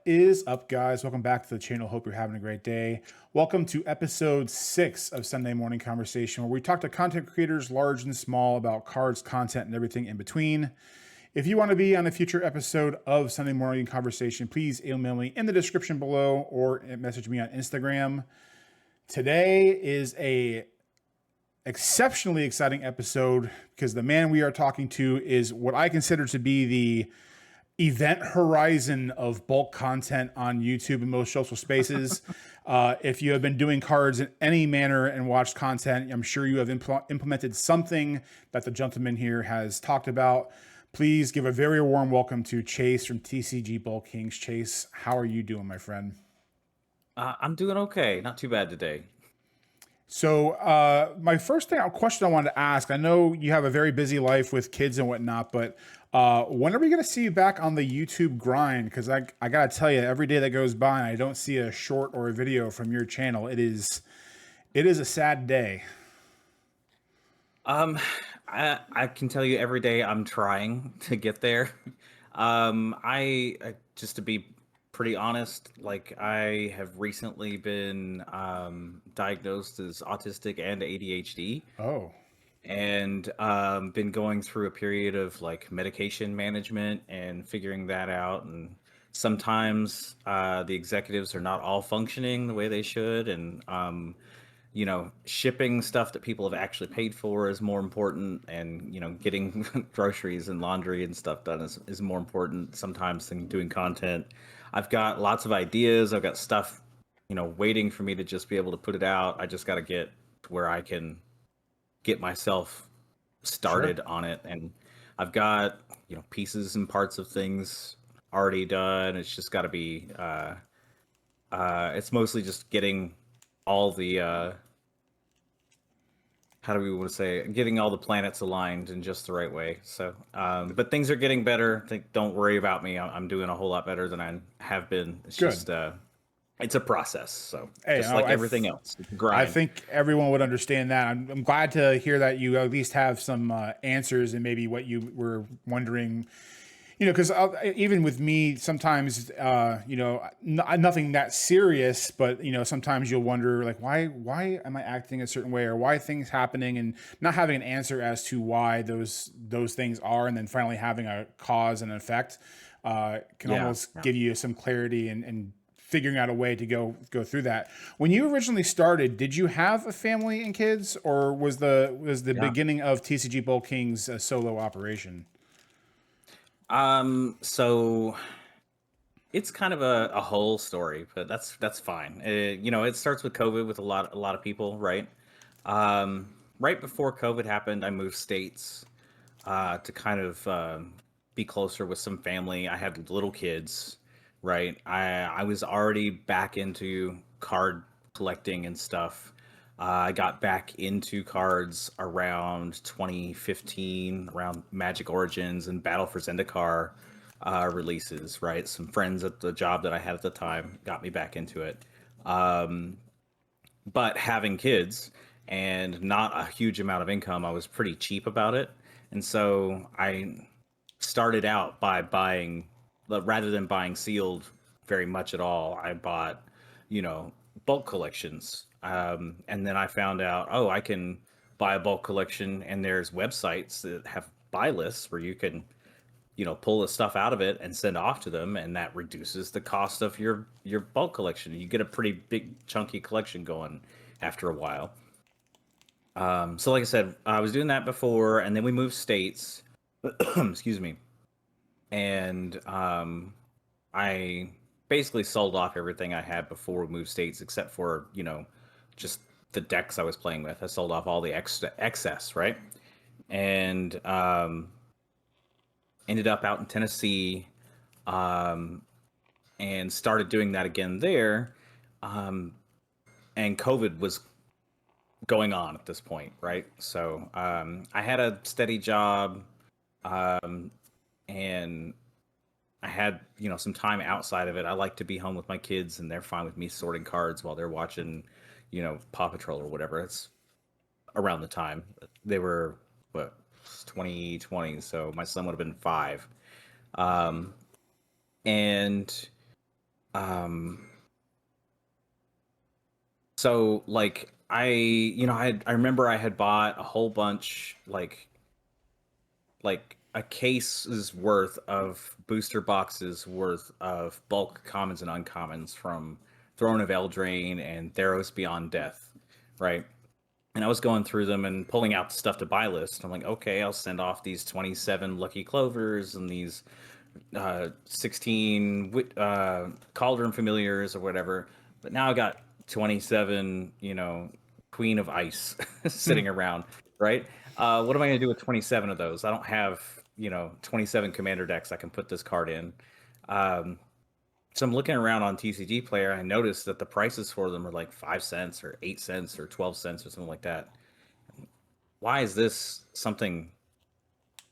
is up, guys? Welcome back to the channel. Hope you're having a great day. Welcome to episode 6 of Sunday Morning Conversation, where we talk to content creators large and small about cards, content, and everything in between. If you want to be on a future episode of Sunday Morning Conversation, please email me in the description below or message me on Instagram. Today is a exceptionally exciting episode because the man we are talking to is what I consider to be the event horizon of bulk content on YouTube and most social spaces. If you have been doing cards in any manner and watched content, I'm sure you have implemented something that the gentleman here has talked about. Please give a very warm welcome to Chase from TCGbulkkings. Chase, how are you doing, my friend? I'm doing okay. Not too bad today. So my first question I wanted to ask, I know you have a very busy life with kids and whatnot, but when are we going to see you back on the YouTube grind? Because I got to tell you, every day that goes by and I don't see a short or a video from your channel, it is a sad day. I can tell you every day I'm trying to get there. I just to be pretty honest, like I have recently been diagnosed as autistic and ADHD. Oh, And been going through a period of like medication management and figuring that out. And sometimes the executives are not all functioning the way they should. And shipping stuff that people have actually paid for is more important. And getting groceries and laundry and stuff done is more important sometimes than doing content. I've got lots of ideas. I've got stuff waiting for me to just be able to put it out. I just got to get to where I can get myself started sure. on it. And I've got pieces and parts of things already done. It's just got to be it's mostly just getting all the how do we want to say it? Getting all the planets aligned in just the right way. So but things are getting better. Don't worry about me. I'm doing a whole lot better than I have been. It's Good. just it's a process. So Hey, just like everything else, it's a I grind. think everyone would understand that. I'm glad to hear that you at least have some answers and maybe what you were wondering. Because even with me, sometimes, nothing that serious, but sometimes you'll wonder, like, why am I acting a certain way, or why are things happening, and not having an answer as to why those things are, and then finally having a cause and effect can Yeah. almost give you some clarity and figuring out a way to go through that. When you originally started, did you have a family and kids, or was the Yeah. beginning of TCGbulkkings a solo operation? So it's kind of a whole story, but that's fine. It starts with COVID with a lot of people, right? Right before COVID happened, I moved states to kind of be closer with some family. I had little kids, right? I was already back into card collecting and stuff. I got back into cards around 2015, around Magic Origins and Battle for Zendikar releases, right? Some friends at the job that I had at the time got me back into it. Um, but having kids and not a huge amount of income, I was pretty cheap about it. And so I started out by buying, rather than buying sealed very much at all, I bought, you know, bulk collections. And then I found out, oh, I can buy a bulk collection, and there's websites that have buy lists where you can pull the stuff out of it and send off to them, and that reduces the cost of your bulk collection. You get a pretty big chunky collection going after a while. So like I said, I was doing that before, and then we moved states. Excuse me. And I basically sold off everything I had before we moved states, except for just the decks I was playing with. I sold off all the excess, right? And ended up out in Tennessee, um, and started doing that again there. Um, and COVID was going on at this point, right? So I had a steady job, um, and I had some time outside of it. I like to be home with my kids, and they're fine with me sorting cards while they're watching, Paw Patrol or whatever. It's around the time they were what 2020, so my son would have been 5. Um, and Um, so like I remember I had bought a whole bunch, like a case's worth of booster boxes worth of bulk commons and uncommons from Throne of Eldraine and Theros Beyond Death, right? And I was going through them and pulling out the stuff to buy list. I'm like, okay, I'll send off these 27 Lucky Clovers and these 16 Cauldron Familiars or whatever. But now I got 27, Queen of Ice sitting around, right? What am I going to do with 27 of those? I don't have, 27 commander decks I can put this card in. So I'm looking around on TCGplayer. I noticed that the prices for them are like 5 cents or 8 cents or 12 cents or something like that. Why is this something?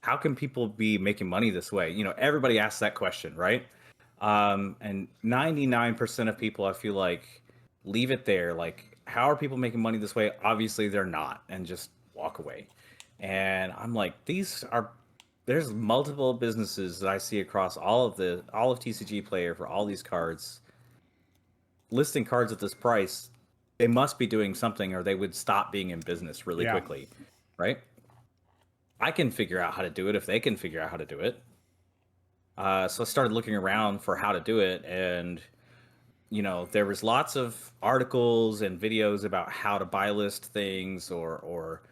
How can people be making money this way? Everybody asks that question, right? And 99% of people, I feel like, leave it there. Like, how are people making money this way? Obviously, they're not, and just walk away. And I'm like, there's multiple businesses that I see across all of TCGplayer for all these cards, listing cards at this price. They must be doing something, or they would stop being in business really quickly, right? I can figure out how to do it if they can figure out how to do it. So I started looking around for how to do it, and there was lots of articles and videos about how to buy list things or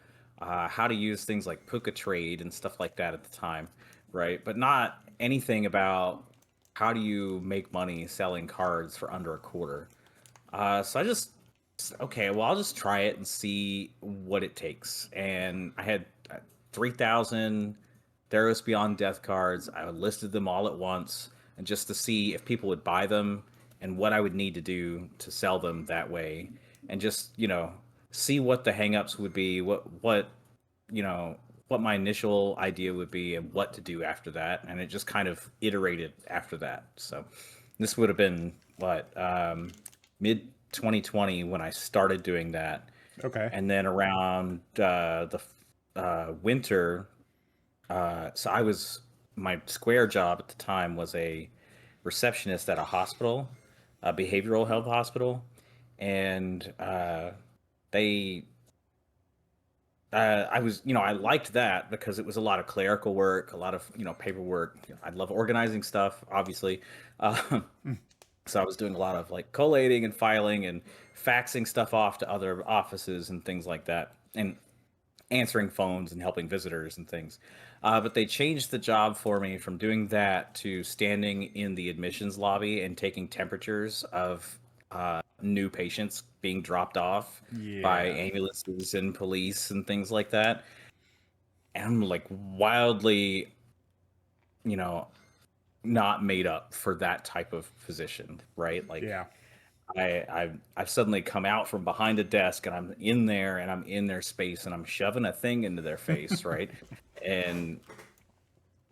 how to use things like Puka Trade and stuff like that at the time, right? But not anything about how do you make money selling cards for under a quarter. So I just okay, well, I'll just try it and see what it takes. And I had 3,000 Theros Beyond Death cards. I listed them all at once, and just to see if people would buy them and what I would need to do to sell them that way, and just see what the hangups would be, you know what my initial idea would be, and what to do after that. And it just kind of iterated after that. So this would have been mid 2020 when I started doing that. Okay. And then around the winter, my square job at the time was a receptionist at a hospital, a behavioral health hospital, and they I was, I liked that because it was a lot of clerical work, a lot of, paperwork. I love organizing stuff, obviously. Um, so I was doing a lot of like collating and filing and faxing stuff off to other offices and things like that, and answering phones and helping visitors and things. But they changed the job for me from doing that to standing in the admissions lobby and taking temperatures of new patients being dropped off by ambulances and police and things like that. And I'm like wildly, you know, not made up for that type of position, right? Like I've suddenly come out from behind a desk and I'm in there and I'm in their space and I'm shoving a thing into their face, right? And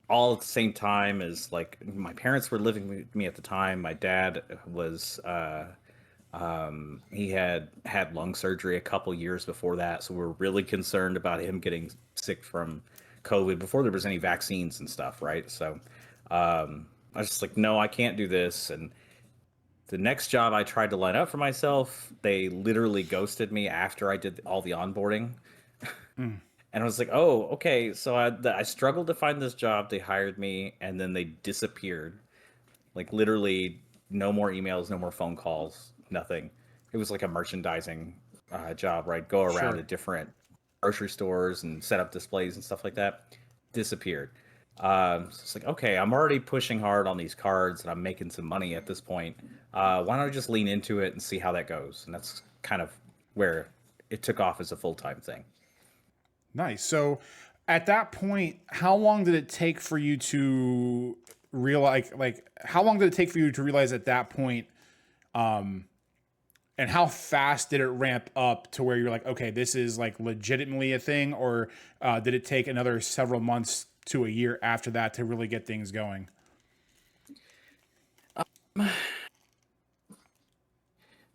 all at the same time as like my parents were living with me at the time. My dad was he had lung surgery a couple years before that, so we're really concerned about him getting sick from COVID before there was any vaccines and stuff, right? So I was just like, no, I can't do this. And the next job I tried to line up for myself, they literally ghosted me after I did all the onboarding. Mm. And I was like, oh, okay. So I struggled to find this job. They hired me, and then they disappeared. Like literally, no more emails, no more phone calls, nothing. It was like a merchandising job, right? Go around to different grocery stores and set up displays and stuff like that. Disappeared. So it's like, okay, I'm already pushing hard on these cards, and I'm making some money at this point. Why don't I just lean into it and see how that goes? And that's kind of where it took off as a full-time thing. Nice. So at that point, how long did it take for you to realize, like, how long did it take for you to realize at that point, and how fast did it ramp up to where you're like, okay, this is like legitimately a thing, or did it take another several months to a year after that to really get things going?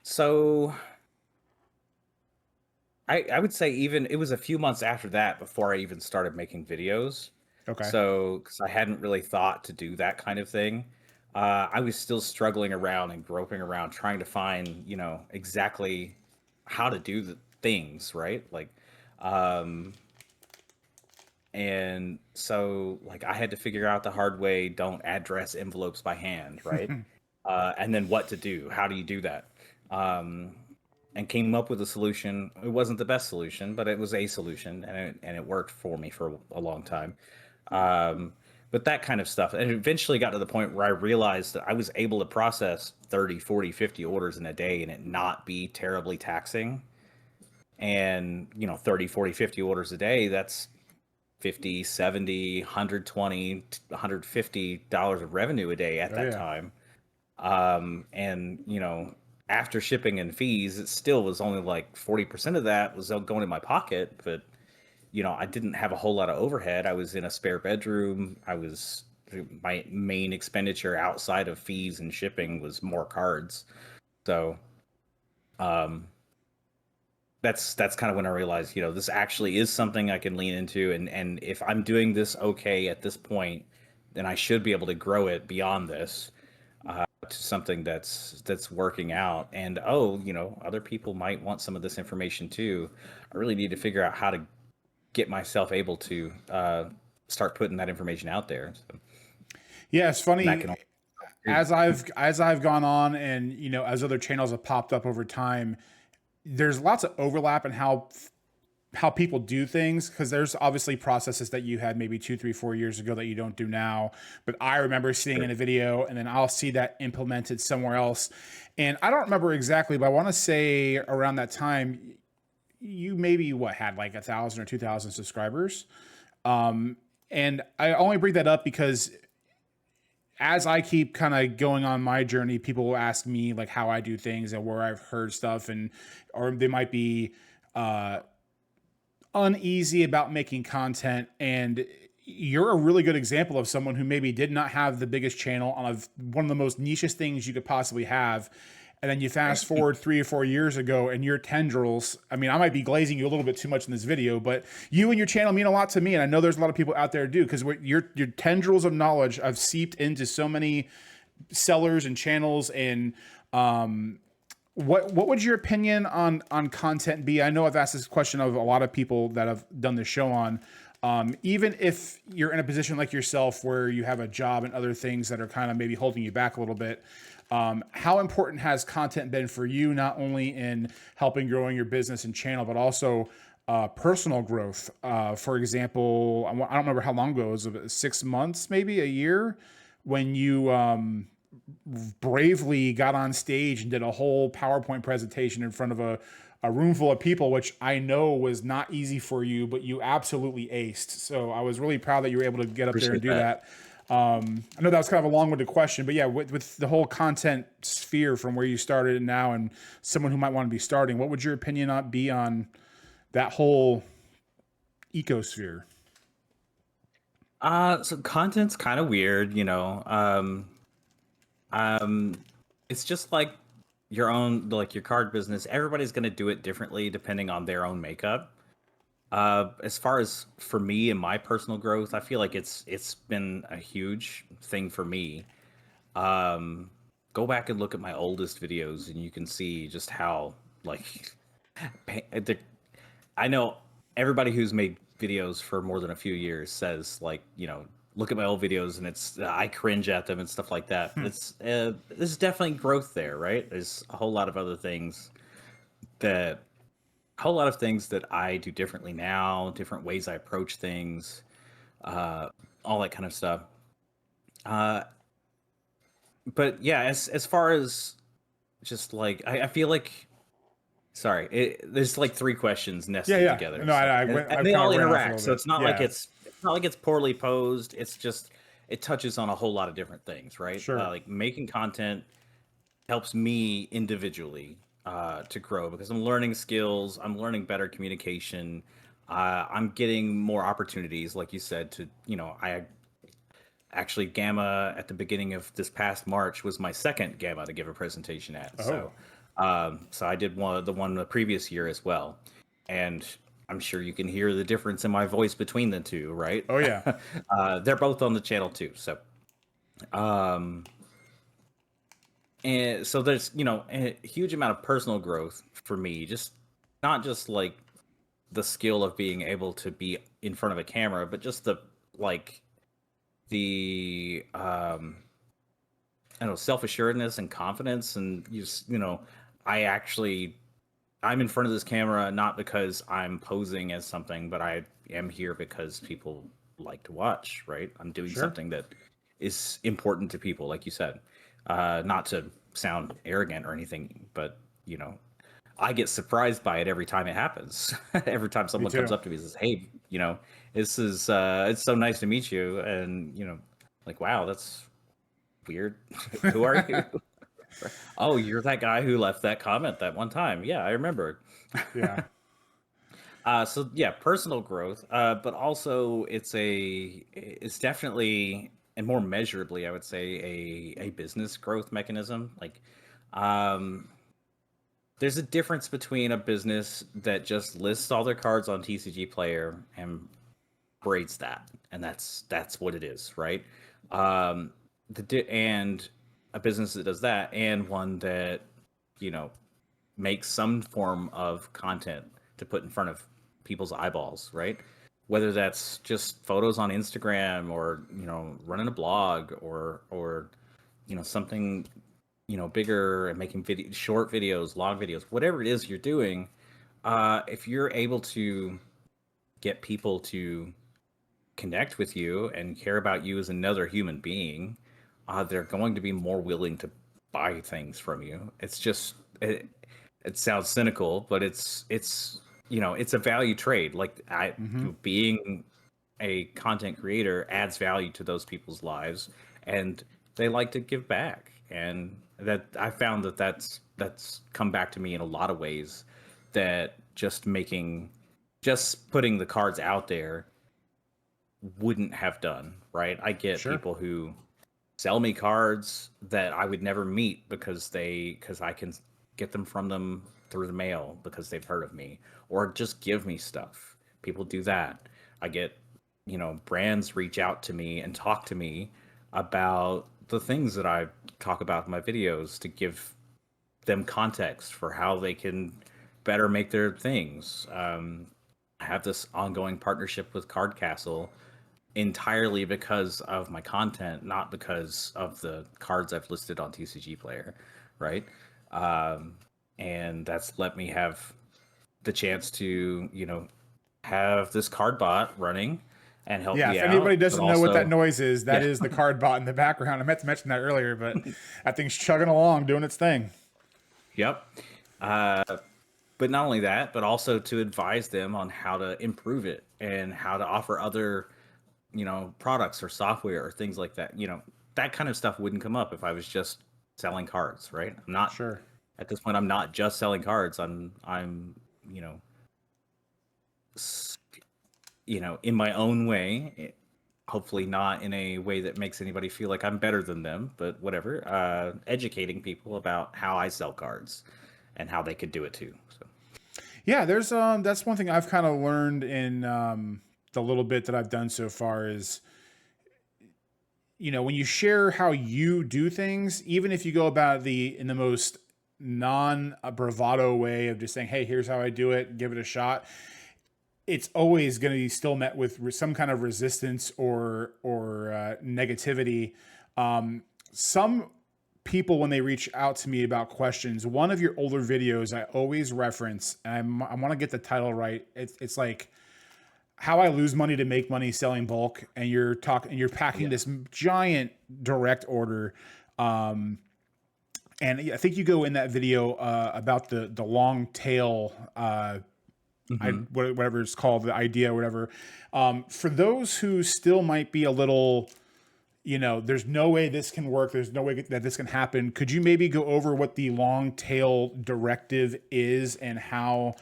So I would say even it was a few months after that before I even started making videos. Okay. So because I hadn't really thought to do that kind of thing. I was still struggling around and groping around trying to find, exactly how to do the things, right? Like, um, and so like I had to figure out the hard way, don't address envelopes by hand, right? And then what to do, how do you do that? Um, and came up with a solution. It wasn't the best solution, but it was a solution, and it worked for me for a long time. Um, but that kind of stuff, and eventually got to the point where I realized that I was able to process 30, 40, 50 orders in a day and it not be terribly taxing. And 30, 40, 50 orders a day, that's 50, 70, 120, $150 of revenue a day at Oh that yeah. time. And after shipping and fees, it still was only like 40% of that was going in my pocket, but I didn't have a whole lot of overhead. I was in a spare bedroom. My main expenditure outside of fees and shipping was more cards. So, um, that's kind of when I realized, this actually is something I can lean into, and if I'm doing this okay at this point, then I should be able to grow it beyond this to something that's working out. And other people might want some of this information too. I really need to figure out how to get myself able to start putting that information out there. So, Yeah, it's and that funny can only do. as I've gone on, and as other channels have popped up over time, there's lots of overlap in how people do things, because there's obviously processes that you had maybe 2, 3, 4 years ago that you don't do now. But I remember seeing in a video, and then I'll see that implemented somewhere else. And I don't remember exactly, but I want to say around that time, you maybe had like 1,000 or 2,000 subscribers. And I only bring that up because as I keep kind of going on my journey, people will ask me like how I do things and where I've heard stuff, and or they might be uh, uneasy about making content. And you're a really good example of someone who maybe did not have the biggest channel on one of the most nichest things you could possibly have. And then you fast forward 3 or 4 years ago and your tendrils, I mean, I might be glazing you a little bit too much in this video, but you and your channel mean a lot to me. And I know there's a lot of people out there do, because your tendrils of knowledge have seeped into so many sellers and channels. And what would your opinion on content be? I know I've asked this question of a lot of people that have done this show on. Even if you're in a position like yourself where you have a job and other things that are kind of maybe holding you back a little bit, how important has content been for you, not only in helping growing your business and channel, but also personal growth? For example, I don't remember how long ago, it was 6 months, maybe a year, when you bravely got on stage and did a whole PowerPoint presentation in front of a room full of people, which I know was not easy for you, but you absolutely aced. So I was really proud that you were able to get up there and do that. I know that was kind of a long-winded question, but yeah, with the whole content sphere from where you started and now, and someone who might want to be starting, what would your opinion be on that whole ecosphere? So content's kind of weird, Um, it's just like your own, like your card business. Everybody's going to do it differently depending on their own makeup. As far as for me and my personal growth, I feel like it's been a huge thing for me. Um, Go back and look at my oldest videos, and you can see just how like I know everybody who's made videos for more than a few years says like, look at my old videos and it's I cringe at them and stuff like that. There's definitely growth there, right? There's a whole lot of other things that a whole lot of things that I do differently now, different ways I approach things, uh, all that kind of stuff. Uh, but yeah, as far as just like I feel like sorry, there's like three questions Yeah, nested yeah. together, No, so I and they kind all of ran off a interact. little So bit. Yeah, it's not like it's poorly posed. It's just it touches on a whole lot of different things, right? sure. Like making content helps me individually to grow because I'm learning skills. I'm learning better communication. I'm getting more opportunities, like you said, to I actually Gamma at the beginning of this past March was my second Gamma to give a presentation at. Oh, So I did one the previous year as well, and I'm sure you can hear the difference in my voice between the two, right? oh yeah. They're both on the channel too. So, um, And so there's, a huge amount of personal growth for me, just not just like the skill of being able to be in front of a camera, but just like the I don't know, self-assuredness and confidence. And I'm in front of this camera not because I'm posing as something, but I am here because people like to watch, right? I'm doing Sure. something that is important to people, like you said. Not to sound arrogant or anything, but I get surprised by it every time it happens. Every time Me someone comes too. up to me and says, "Hey, this is it's so nice to meet you," and like, wow, that's weird. Who are you? Oh, you're that guy who left that comment that one time. Yeah, I remember. Yeah. So yeah, personal growth, but also it's definitely, and more measurably, I would say, a business growth mechanism. Like, um, there's a difference between a business that just lists all their cards on TCGplayer and rates that, and that's what it is, right? Um, and a business that does that, and one that you know makes some form of content to put in front of people's eyeballs, right? Whether that's just photos on Instagram, or running a blog, or something bigger, and making short videos, long videos, whatever it is you're doing. If you're able to get people to connect with you and care about you as another human being, they're going to be more willing to buy things from you. It sounds cynical, but it's a value trade. Like, Mm-hmm. being a content creator adds value to those people's lives, and they like to give back. And that I found that's come back to me in a lot of ways, that just putting the cards out there wouldn't have done, right? I get Sure. people who sell me cards that I would never meet because I can get them from them through the mail because they've heard of me, or just give me stuff. People do that. I get, brands reach out to me and talk to me about the things that I talk about in my videos, to give them context for how they can better make their things. I have this ongoing partnership with Card Castle entirely because of my content, not because of the cards I've listed on TCGplayer, right? Um, and that's let me have the chance to, have this card bot running and help Yeah, me if anybody out, but doesn't know what that also, noise is, that yeah, is the card bot in the background. I meant to mention that earlier, but that thing's chugging along, doing its thing. yep. Uh, but not only that, but also to advise them on how to improve it and how to offer other products or software or things like that. That kind of stuff wouldn't come up if I was just selling cards, right? I'm not Sure. at this point. I'm not just selling cards. I'm you know s- in my own way. Hopefully not in a way that makes anybody feel like I'm better than them, but whatever. Educating people about how I sell cards and how they could do it too. So Yeah, there's that's one thing I've kind of learned in the little bit that I've done so far is, when you share how you do things, even if you go about in the most non bravado way of just saying, "Hey, here's how I do it, give it a shot," it's always going to be still met with some kind of resistance or negativity. Some people, when they reach out to me about questions, one of your older videos I always reference, and I want to get the title right. It's like how I lose money to make money selling bulk, and you're packing yeah, this giant direct order. Um, and I think you go in that video about the long tail, hmm whatever it's called, the idea, or whatever. For those who still might be a little, there's no way this can work. There's no way that this can happen. Could you maybe go over what the long tail directive is, and how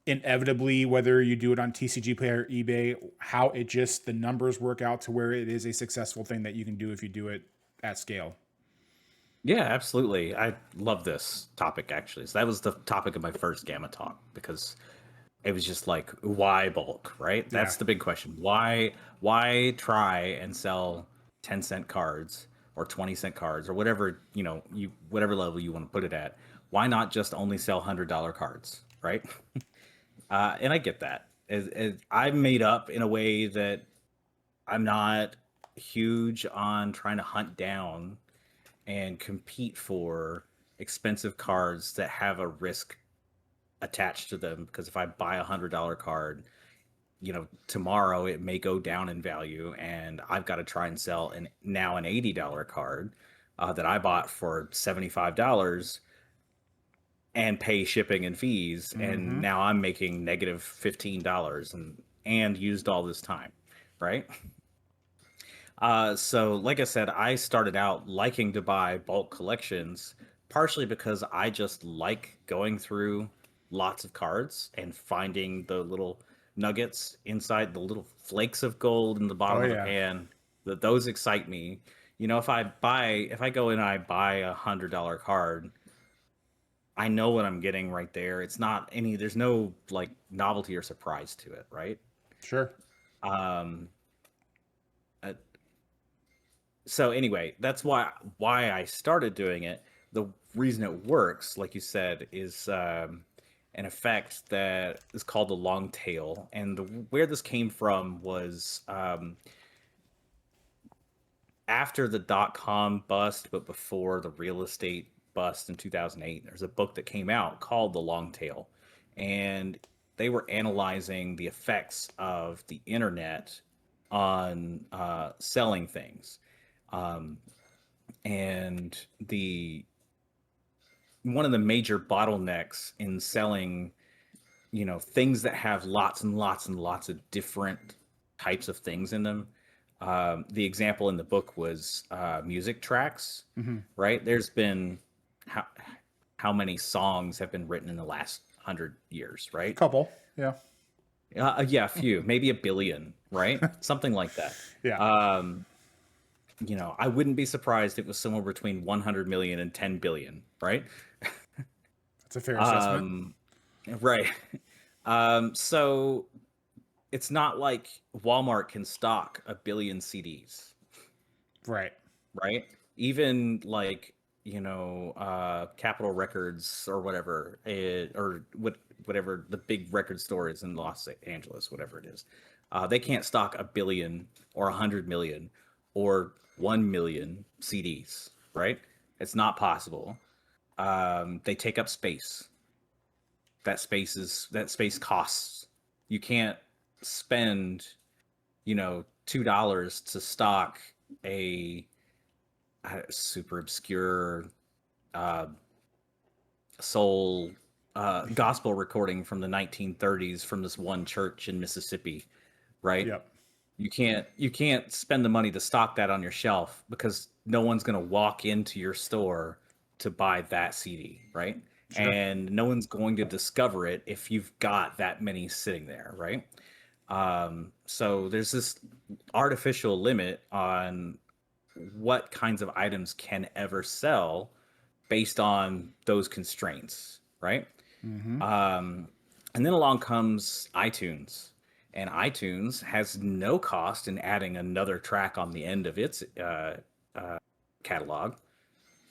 inevitably, whether you do it on TCGplayer or eBay, how the numbers work out to where it is a successful thing that you can do if you do it at scale? yeah, absolutely. I love this topic actually. So that was the topic of my first Gamma talk, because it was just like, why bulk, right? Yeah. That's the big question. Why try and sell 10-cent cards or 20-cent cards or whatever, whatever level you want to put it at. Why not just only sell $100 cards, right? And I get that. I'm made up in a way that I'm not huge on trying to hunt down and compete for expensive cards that have a risk attached to them, because if I buy $100 card, tomorrow it may go down in value, and I've got to try and sell an $80 card that I bought for $75 and pay shipping and fees, and now I'm making negative $15 and used all this time, right? So like I said, I started out liking to buy bulk collections, partially because I just like going through lots of cards and finding the little nuggets inside, the little flakes of gold in the Oh bottom of the yeah. pan. Those excite me. If I go in and I buy $100 card, I know what I'm getting right there. There's no like novelty or surprise to it, right? Sure. Um, uh, so anyway, that's why I started doing it. The reason it works, like you said, is an effect that is called the long tail. And where this came from was after the .com bust, but before the real estate bust in 2008. There's a book that came out called The Long Tail, and they were analyzing the effects of the internet on selling things. Um, and the one of the major bottlenecks in selling, things that have lots and lots and lots of different types of things in them. The example in the book was music tracks, right? There's been how many songs have been written in the last 100 years, right? Couple. Yeah. Yeah, a few, maybe a billion, right? Something like that. Yeah. I wouldn't be surprised if it was somewhere between 100 million and 10 billion, right? That's a fair assessment. Right. So it's not like Walmart can stock a billion CDs, Right. right? Even like, Capitol Records or whatever, whatever the big record store is in Los Angeles, whatever it is, they can't stock a billion or 100 million or 1 million CDs, right? It's not possible. They take up space. That space costs. You can't spend, $2 to stock a super obscure soul gospel recording from the 1930s from this one church in Mississippi, right? Yep. You can't spend the money to stock that on your shelf, because no one's going to walk into your store to buy that CD, right? Sure. And no one's going to discover it if you've got that many sitting there, right? So there's this artificial limit on what kinds of items can ever sell based on those constraints, right? And then along comes iTunes, and iTunes has no cost in adding another track on the end of its catalog.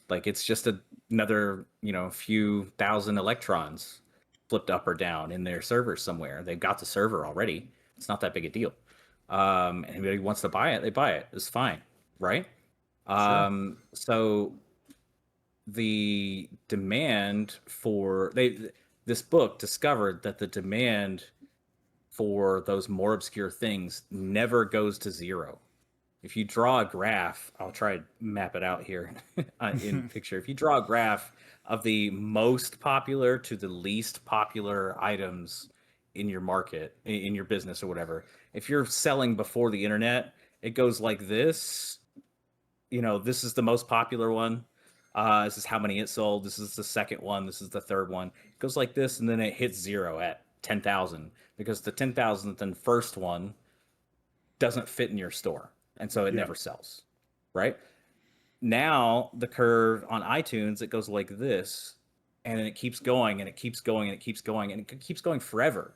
Like, it's just another, few thousand electrons flipped up or down in their server somewhere. They've got the server already. It's not that big a deal. Anybody wants to buy it, they buy it. It's fine, right? Sure. So the demand for this book discovered that the demand for those more obscure things never goes to zero. If you draw a graph, I'll try to map it out here in picture. If you draw a graph of the most popular to the least popular items in your market, in your business or whatever, if you're selling before the internet, it goes like this. This is the most popular one. This is how many it sold. This is the second one. This is the third one. It goes like this, and then it hits zero at 10,000, because the 10,000th and first one doesn't fit in your store, and so it never sells, right? Now the curve on iTunes, it goes like this, and then it keeps going, and it keeps going, and it keeps going, and it keeps going forever.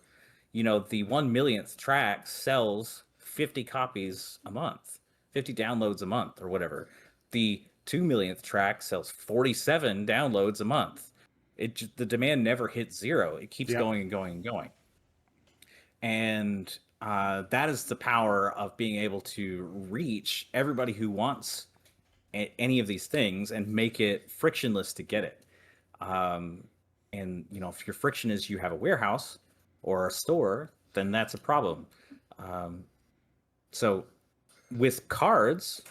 The 1 millionth track sells 50 copies a month, 50 downloads a month or whatever. The 2 millionth track sells 47 downloads a month. The demand never hits zero. It keeps Yep. going and going and going. And that is the power of being able to reach everybody who wants any of these things and make it frictionless to get it. And if your friction is you have a warehouse or a store, then that's a problem. So with cards,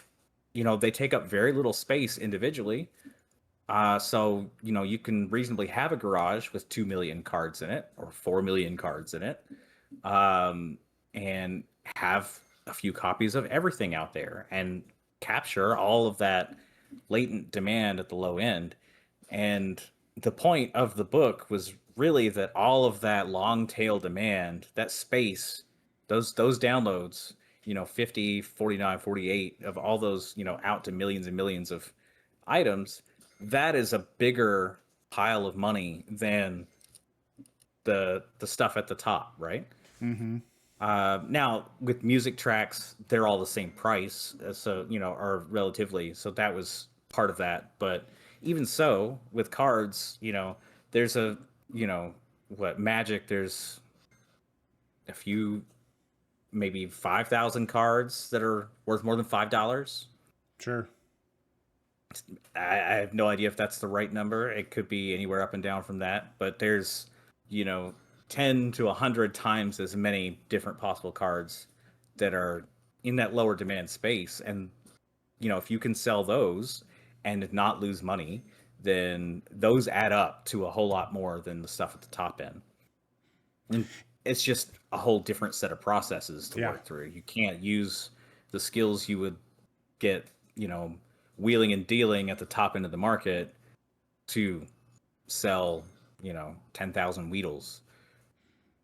they take up very little space individually. So you can reasonably have a garage with 2 million cards in it or 4 million cards in it, and have a few copies of everything out there and capture all of that latent demand at the low end. And the point of the book was really that all of that long tail demand, that space, those downloads, 50, 49, 48 of all those, out to millions and millions of items, that is a bigger pile of money than the stuff at the top, right? Mm-hmm. Now with music tracks, they're all the same price, so are relatively. So that was part of that. But even so, with cards, there's what Magic. There's a few, maybe 5,000 cards that are worth more than $5. Sure. I have no idea if that's the right number. It could be anywhere up and down from that. But there's 10 to 100 times as many different possible cards that are in that lower demand space. And if you can sell those and not lose money, then those add up to a whole lot more than the stuff at the top end. And it's just a whole different set of processes to work through. You can't use the skills you would get wheeling and dealing at the top end of the market to sell 10,000 Weedles.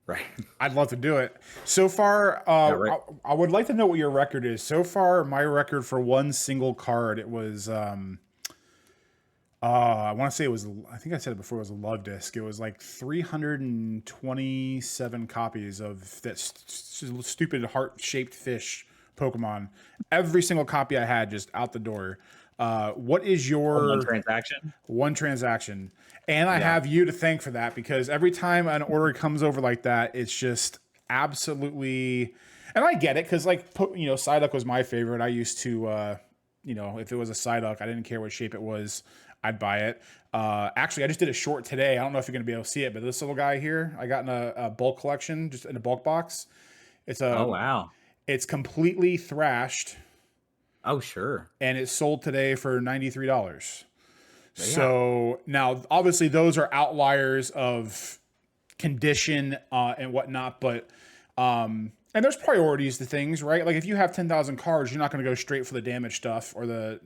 Right. I'd love to do it. So far, right. I would like to know what your record is. So far, my record for one single card, it was, I want to say it was, I think I said it before, it was a love disc. It was like 327 copies of that stupid heart-shaped fish Pokemon. Every single copy I had just out the door. What is your... One transaction? One transaction. And I have you to thank for that, because every time an order comes over like that, it's just absolutely... And I get it, because Psyduck was my favorite. I used to, if it was a Psyduck, I didn't care what shape it was, I'd buy it. Actually, I just did a short today. I don't know if you're going to be able to see it, but this little guy here, I got in a bulk collection, just in a bulk box. It's oh, wow. It's completely thrashed. Oh, sure. And it sold today for $93. So now, obviously, those are outliers of condition and whatnot, but and there's priorities to things, right? Like if you have 10,000 cards, you're not going to go straight for the damaged stuff or the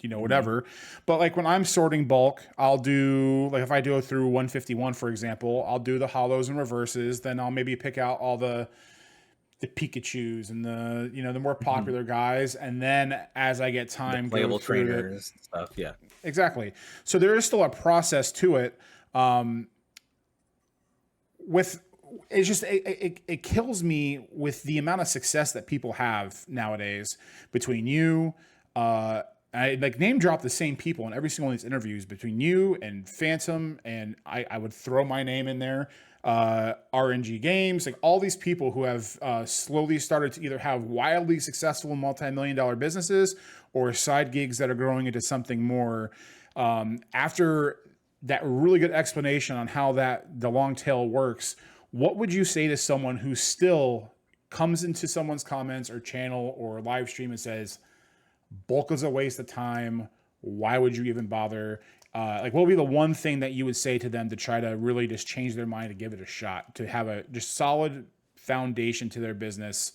whatever. But like when I'm sorting bulk, I'll do, like if I go through 151, for example, I'll do the hollows and reverses. Then I'll maybe pick out all the Pikachus and the more popular guys, and then as I get time, playable trainers and stuff. Yeah, exactly. So there is still a process to it. It's just it kills me with the amount of success that people have nowadays between you. I like name drop the same people in every single one of these interviews between you and Phantom, and I would throw my name in there. RNG Games, like all these people who have slowly started to either have wildly successful multi-million-dollar businesses or side gigs that are growing into something more. After that really good explanation on how the long tail works, what would you say to someone who still comes into someone's comments or channel or live stream and says, bulk is a waste of time, why would you even bother? What would be the one thing that you would say to them to try to really just change their mind and give it a shot, to have a just solid foundation to their business,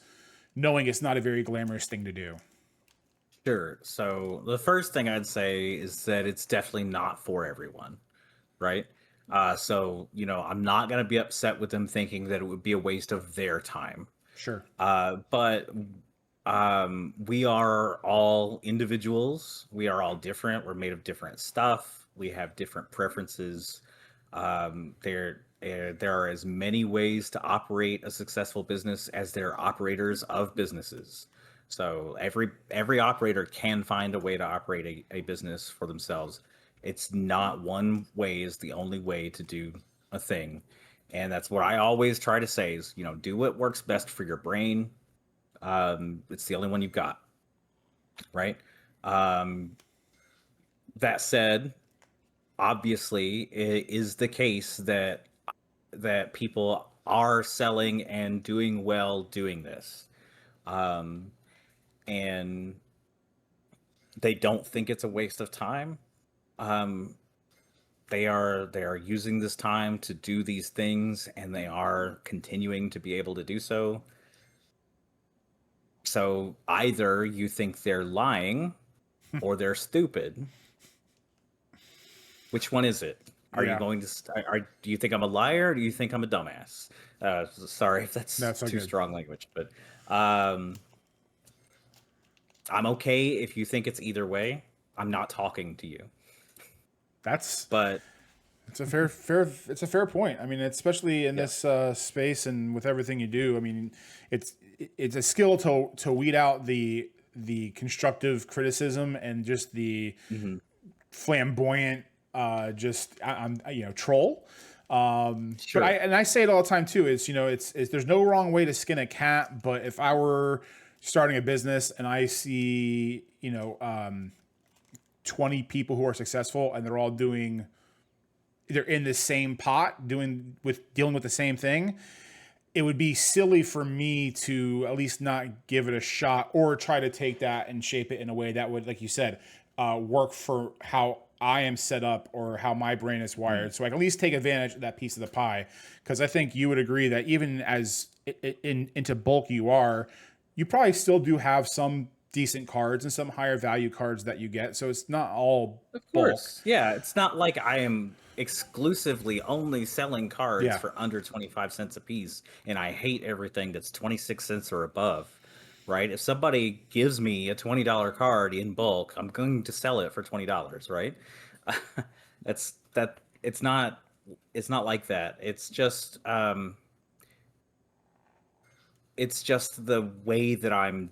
knowing it's not a very glamorous thing to do? Sure. So the first thing I'd say is that it's definitely not for everyone, right? So I'm not going to be upset with them thinking that it would be a waste of their time. Sure. But we are all individuals. We are all different. We're made of different stuff. We have different preferences. There are as many ways to operate a successful business as there are operators of businesses. So every operator can find a way to operate a business for themselves. It's not one way is the only way to do a thing. And that's what I always try to say is, do what works best for your brain. It's the only one you've got, right? Um, that said, obviously, it is the case that people are selling and doing well doing this. Um, and they don't think it's a waste of time. Um, they are using this time to do these things, and they are continuing to be able to do so. So either you think they're lying or they're stupid. Which one is it? Are you Yeah, going to? Do you think I'm a liar? Or do you think I'm a dumbass? Sorry if that's that's so too good. strong language, but um, I'm okay if you think it's either way. I'm not talking to you, That's but it's a it's a fair point. I mean, especially in yeah. this space and with everything you do. I mean, it's it's a skill to weed out the constructive criticism and just the Hmm. flamboyant, troll. But Sure. I say it all the time too. It's there's no wrong way to skin a cat. But if I were starting a business and I see 20 people who are successful and they're all doing they're in the same pot dealing with the same thing, it would be silly for me to at least not give it a shot or try to take that and shape it in a way that would, like you said, work for how I am set up or how my brain is Mhm. wired. So I can at least take advantage of that piece of the pie. Because I think you would agree that even as into bulk you probably still do have some decent cards and some higher value cards that you get. So it's not all Of bulk. course. Yeah, it's not like I am exclusively only selling cards Yeah. for under 25 cents a piece, and I hate everything that's 26 cents or above, right? If somebody gives me a $20 card in bulk, I'm going to sell it for $20, right? That's that it's not like that. It's just the way that I'm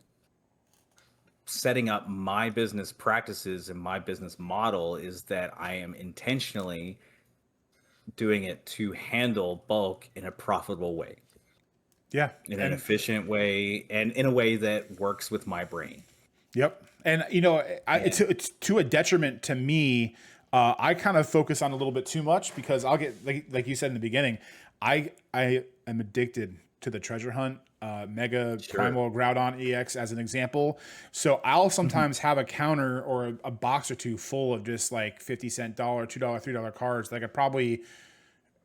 setting up my business practices and my business model is that I am intentionally doing it to handle bulk in a profitable way, Yeah. in an And efficient way, and in a way that works with my brain. yep. And And it's to a detriment to me. I kind of focus on a little bit too much because I'll get like you said in the beginning. I am addicted to the treasure hunt. Mega sure. Primal Groudon EX as an example. So I'll Mhm. sometimes have a counter or a box or two full of just like 50 cent, dollar, $2, $3 cards that I could probably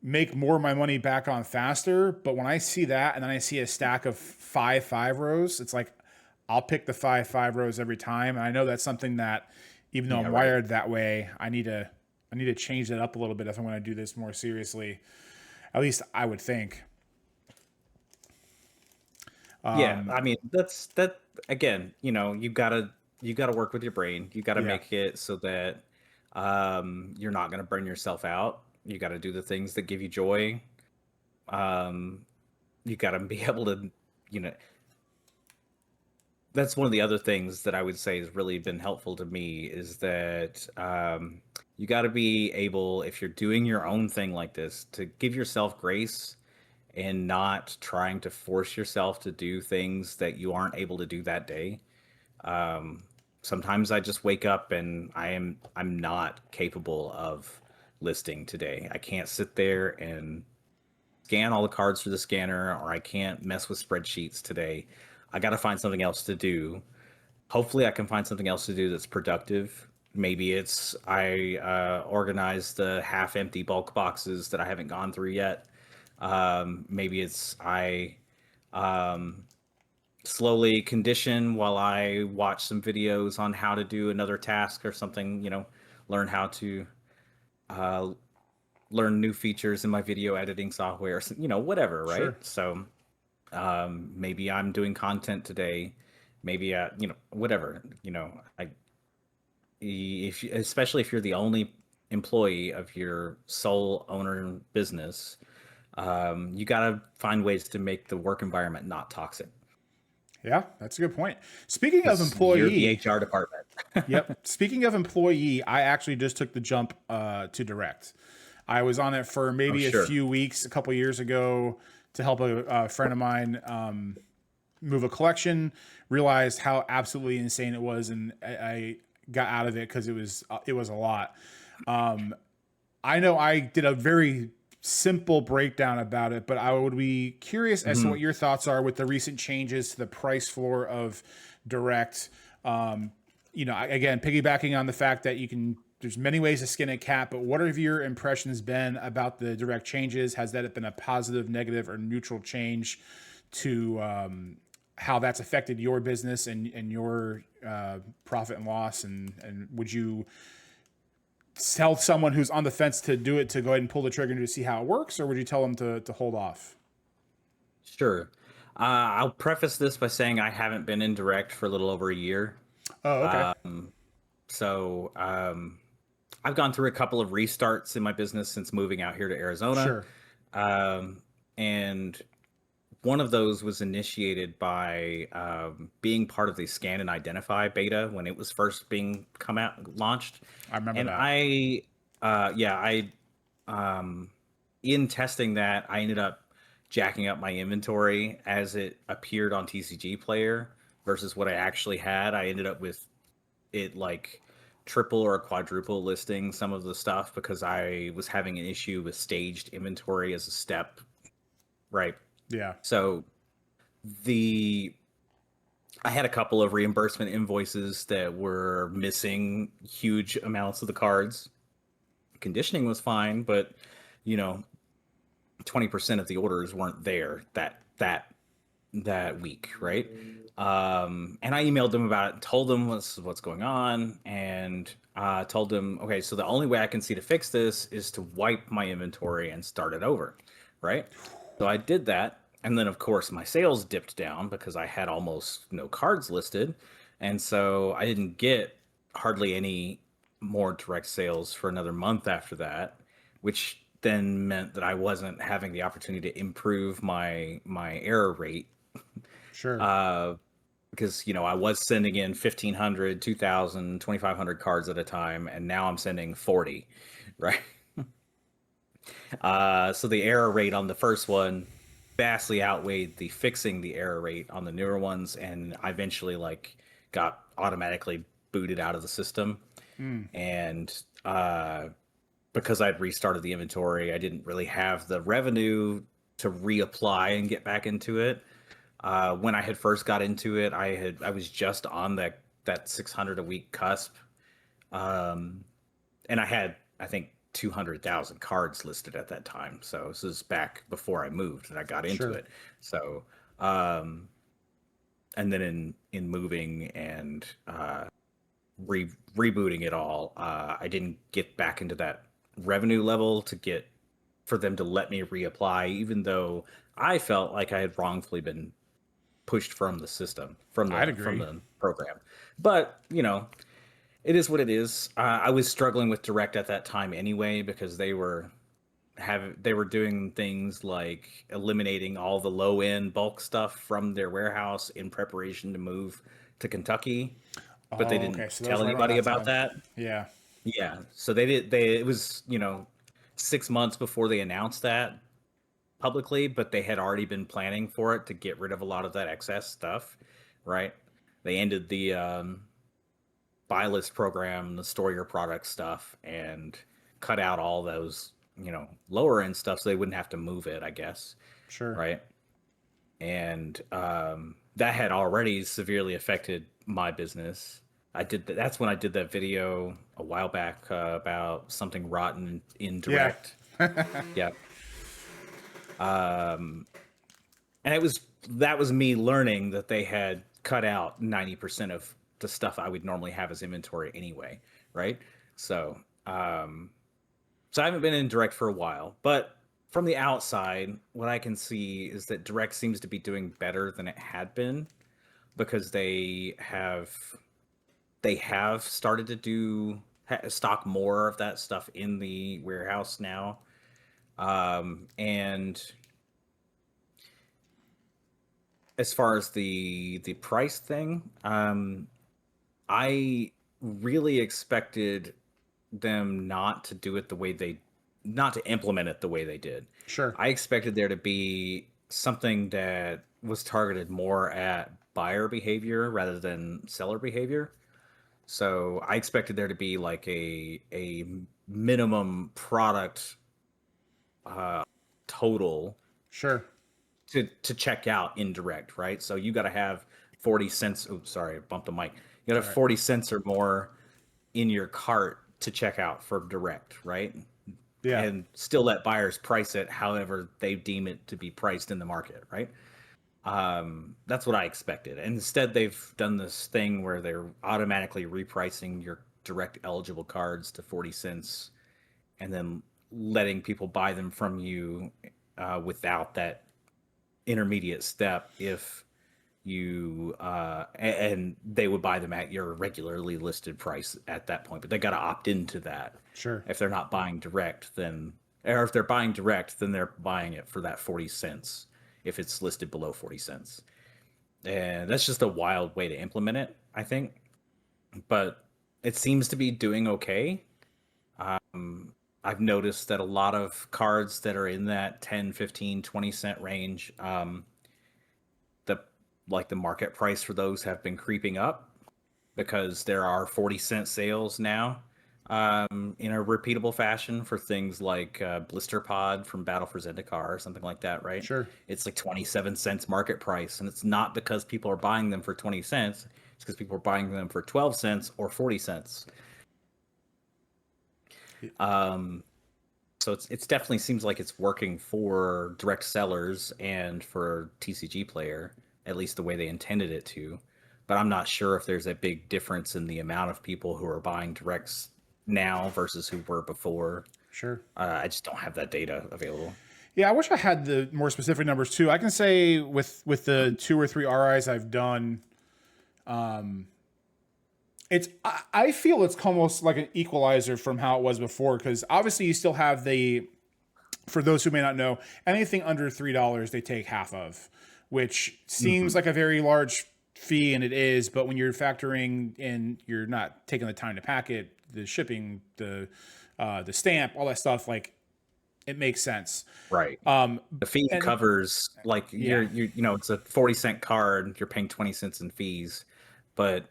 make more of my money back on faster. But when I see that and then I see a stack of five rows, it's like I'll pick the five rows every time. And I know that's something that even though Yeah, I'm right. wired that way, I need to change that up a little bit if I'm going to do this more seriously. At least I would think. Yeah, I mean that again, you gotta work with your brain. You gotta Yeah, make it so that you're not gonna burn yourself out. You gotta do the things that give you joy. Um, you gotta be able to, you know, that's one of the other things that I would say has really been helpful to me is that you got to be able, if you're doing your own thing like this, to give yourself grace and not trying to force yourself to do things that you aren't able to do that day. Um, Sometimes I just wake up and I'm not capable of listing today. I can't sit there and scan all the cards through the scanner, or I can't mess with spreadsheets today. I got to find something else to do. Hopefully I can find something else to do that's productive. Maybe it's I organize the half empty bulk boxes that I haven't gone through yet. Maybe it's I um, slowly condition while I watch some videos on how to do another task or something, learn how to uh, learn new features in my video editing software, whatever, right? sure. So maybe I'm doing content today, maybe whatever, I especially if you're the only employee of your sole owner business, you got to find ways to make the work environment not toxic. Yeah, that's a good point. Speaking of 'Cause you're the employee, HR department. yep. Speaking of employee, I actually just took the jump to direct. I was on it for Oh, maybe a sure. few weeks, a couple years ago, to help a friend of mine move a collection. Realized how absolutely insane it was, and I got out of it because it was a lot. I know I did a very simple breakdown about it, but I would be curious as to Mhm. what your thoughts are with the recent changes to the price floor of direct. Again, piggybacking on the fact that there's many ways to skin a cat, but what have your impressions been about the direct changes? Has that been a positive, negative, or neutral change to how that's affected your business and your profit and loss? And would you tell someone who's on the fence to do it to go ahead and pull the trigger to see how it works, or would you tell them to hold off? Sure. I'll preface this by saying I haven't been in direct for a little over a year. Oh, okay. So I've gone through a couple of restarts in my business since moving out here to Arizona. Sure. Um, and one of those was initiated by being part of the Scan and Identify beta when it was first being come out launched. I remember And that. I in testing that, I ended up jacking up my inventory as it appeared on TCGplayer versus what I actually had. I ended up with it like triple or quadruple listing some of the stuff because I was having an issue with staged inventory as a step, right? Yeah. So the I had a couple of reimbursement invoices that were missing huge amounts of the cards. Conditioning was fine, but you know, 20% of the orders weren't there that week, right? And I emailed them about it and told them what's going on, and told them, okay, so the only way I can see to fix this is to wipe my inventory and start it over, right? So I did that, and then of course my sales dipped down because I had almost no cards listed, and so I didn't get hardly any more direct sales for another month after that, which then meant that I wasn't having the opportunity to improve my error rate, Sure. uh, because I was sending in 1,500, 2,000, 2,500 cards at a time, and now I'm sending 40, right? So the error rate on the first one vastly outweighed the fixing the error rate on the newer ones, and I eventually got automatically booted out of the system. Mm. And because I'd restarted the inventory, I didn't really have the revenue to reapply and get back into it. When I had first got into it, I was just on that 600 a week cusp, and I had, I think, 200,000 cards listed at that time. So this is back before I moved and I got into Sure. it. So um, and then in moving and rebooting it all, I didn't get back into that revenue level to get for them to let me reapply, even though I felt like I had wrongfully been pushed from the system, I'd from agree. the program. But it is what it is. I was struggling with direct at that time anyway because they were doing things like eliminating all the low end bulk stuff from their warehouse in preparation to move to Kentucky, but they Oh, didn't okay. So that was tell right around anybody that about time. that. Yeah. Yeah, so it was 6 months before they announced that publicly, but they had already been planning for it to get rid of a lot of that excess stuff, right? They ended the buy list program, the store your product stuff, and cut out all those, lower end stuff so they wouldn't have to move it, I guess, Sure. right? And that had already severely affected my business. That's when I did that video a while back about something rotten in Yeah. direct. Yeah. And that was me learning that they had cut out 90% of the stuff I would normally have as inventory anyway, right? So, so I haven't been in direct for a while, but from the outside, what I can see is that direct seems to be doing better than it had been because they have started to stock more of that stuff in the warehouse now, and as far as the price thing, I really expected them not to implement it the way they did. Sure. I expected there to be something that was targeted more at buyer behavior rather than seller behavior. So I expected there to be like a minimum product total Sure. to check out in direct, right? So you got to have 40 cents. Oops, sorry, I bumped the mic. You got to It's all have right. 40 cents or more in your cart to check out for direct, right? Yeah. And still let buyers price it however they deem it to be priced in the market, right? That's what I expected. And instead, they've done this thing where they're automatically repricing your direct eligible cards to 40 cents and then letting people buy them from you without that intermediate step if and they would buy them at your regularly listed price at that point, but they got to opt into that. Sure. If they're not buying direct, then, or if they're buying direct, then they're buying it for that 40 cents if it's listed below 40 cents. And that's just a wild way to implement it, I think, but it seems to be doing okay. I've noticed that a lot of cards that are in that 10, 15, 20 cent range, the the market price for those have been creeping up because there are 40-cent sales now in a repeatable fashion for things like Blister Pod from Battle for Zendikar or something like that, right? Sure. It's like 27 cents market price, and it's not because people are buying them for 20 cents. It's because people are buying them for 12 cents or 40 cents. Um, so it's definitely seems like it's working for direct sellers and for TCGplayer, at least the way they intended it to. But I'm not sure if there's a big difference in the amount of people who are buying directs now versus who were before. Sure. I just don't have that data available. Yeah, I wish I had the more specific numbers too. I can say with the 2 or 3 RIs I've done, I feel it's almost like an equalizer from how it was before, because obviously you still have for those who may not know, anything under $3 they take half of, which seems like a very large fee, and it is, but when you're factoring in, you're not taking the time to pack it, the shipping, the stamp, all that stuff, like, it makes sense. Right. The fee And covers like yeah, it's a 40-cent card, you're paying 20 cents in fees, but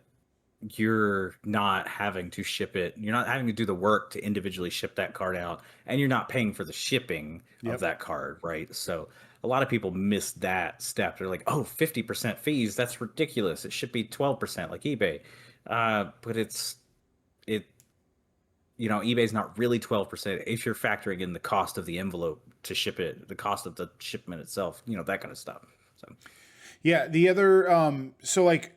you're not having to ship it. You're not having to do the work to individually ship that card out, and you're not paying for the shipping of yep, that card, right? So a lot of people miss that step. They're like, oh, 50% fees, that's ridiculous. It should be 12% like eBay. But it eBay's not really 12% if you're factoring in the cost of the envelope to ship it, the cost of the shipment itself, that kind of stuff. So yeah. The other so like,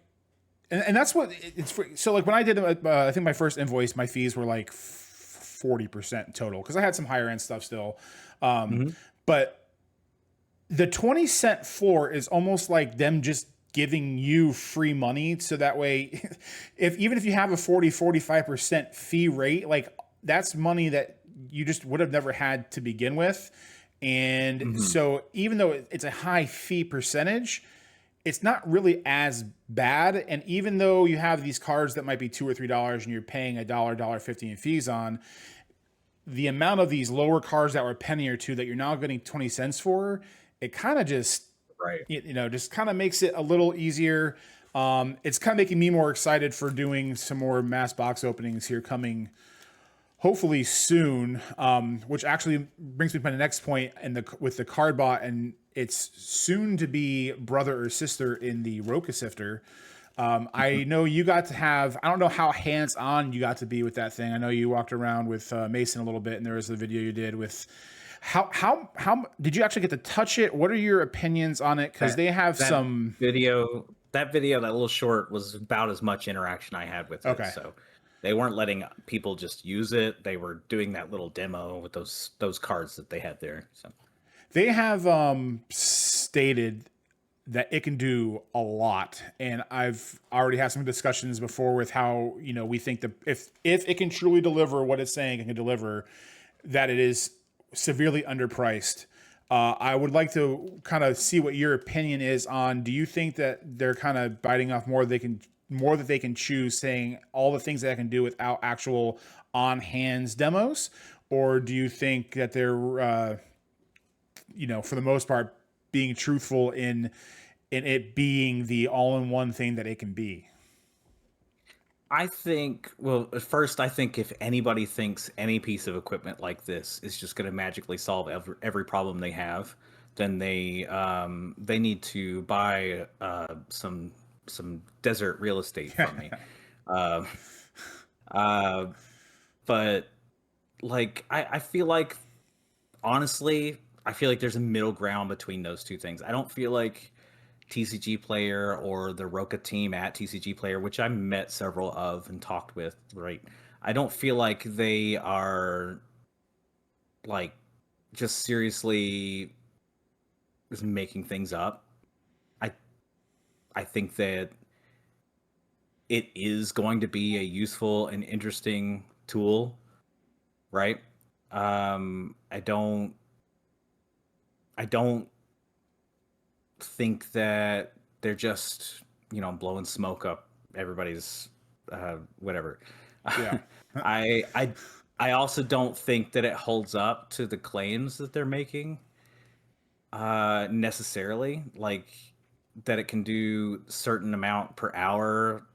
and that's what it's for. So like when I did I think my first invoice, my fees were like 40% total, because I had some higher end stuff still, but the 20-cent floor is almost like them just giving you free money, so that way even if you have a 45% fee rate, like, that's money that you just would have never had to begin with. And so even though it's a high fee percentage, it's not really as bad. And even though you have these cards that might be $2 or $3 and you're paying $1.50 in fees on, the amount of these lower cards that were a penny or two that you're now getting 20 cents for, it kind of just, right. just kind of makes it a little easier. It's kind of making me more excited for doing some more mass box openings here coming hopefully soon, which actually brings me to my next point with the card bot, and it's soon to be brother or sister in the Roka Sifter. I know you got to have, I don't know how hands-on you got to be with that thing. I know you walked around with Mason a little bit, and there was a video you did with how did you actually get to touch it? What are your opinions on it? Because they have some video, that little short was about as much interaction I had with it. Okay. So they weren't letting people just use it. They were doing that little demo with those cards that they had there. So they have stated that it can do a lot, and I've already had some discussions before with how we think that if it can truly deliver what it's saying it can deliver, that it is severely underpriced. I would like to kind of see what your opinion is on. Do you think that they're kind of biting off more that they can choose, saying all the things that I can do without actual on hands demos, or do you think that they're for the most part being truthful in it being the all in one thing that it can be? I think, well, at first, I think if anybody thinks any piece of equipment like this is just going to magically solve every problem they have, then they need to buy some desert real estate from me. Uh, uh, but like, I feel like, honestly, I feel like there's a middle ground between those two things. I don't feel like TCGplayer or the Roca team at TCGplayer, which I met several of and talked with, right? I don't feel like they are like just seriously just making things up. I I think that it is going to be a useful and interesting tool, right? I don't think that they're just blowing smoke up everybody's whatever. Yeah. I I I also don't think that it holds up to the claims that they're making necessarily, like that it can do certain amount per hour.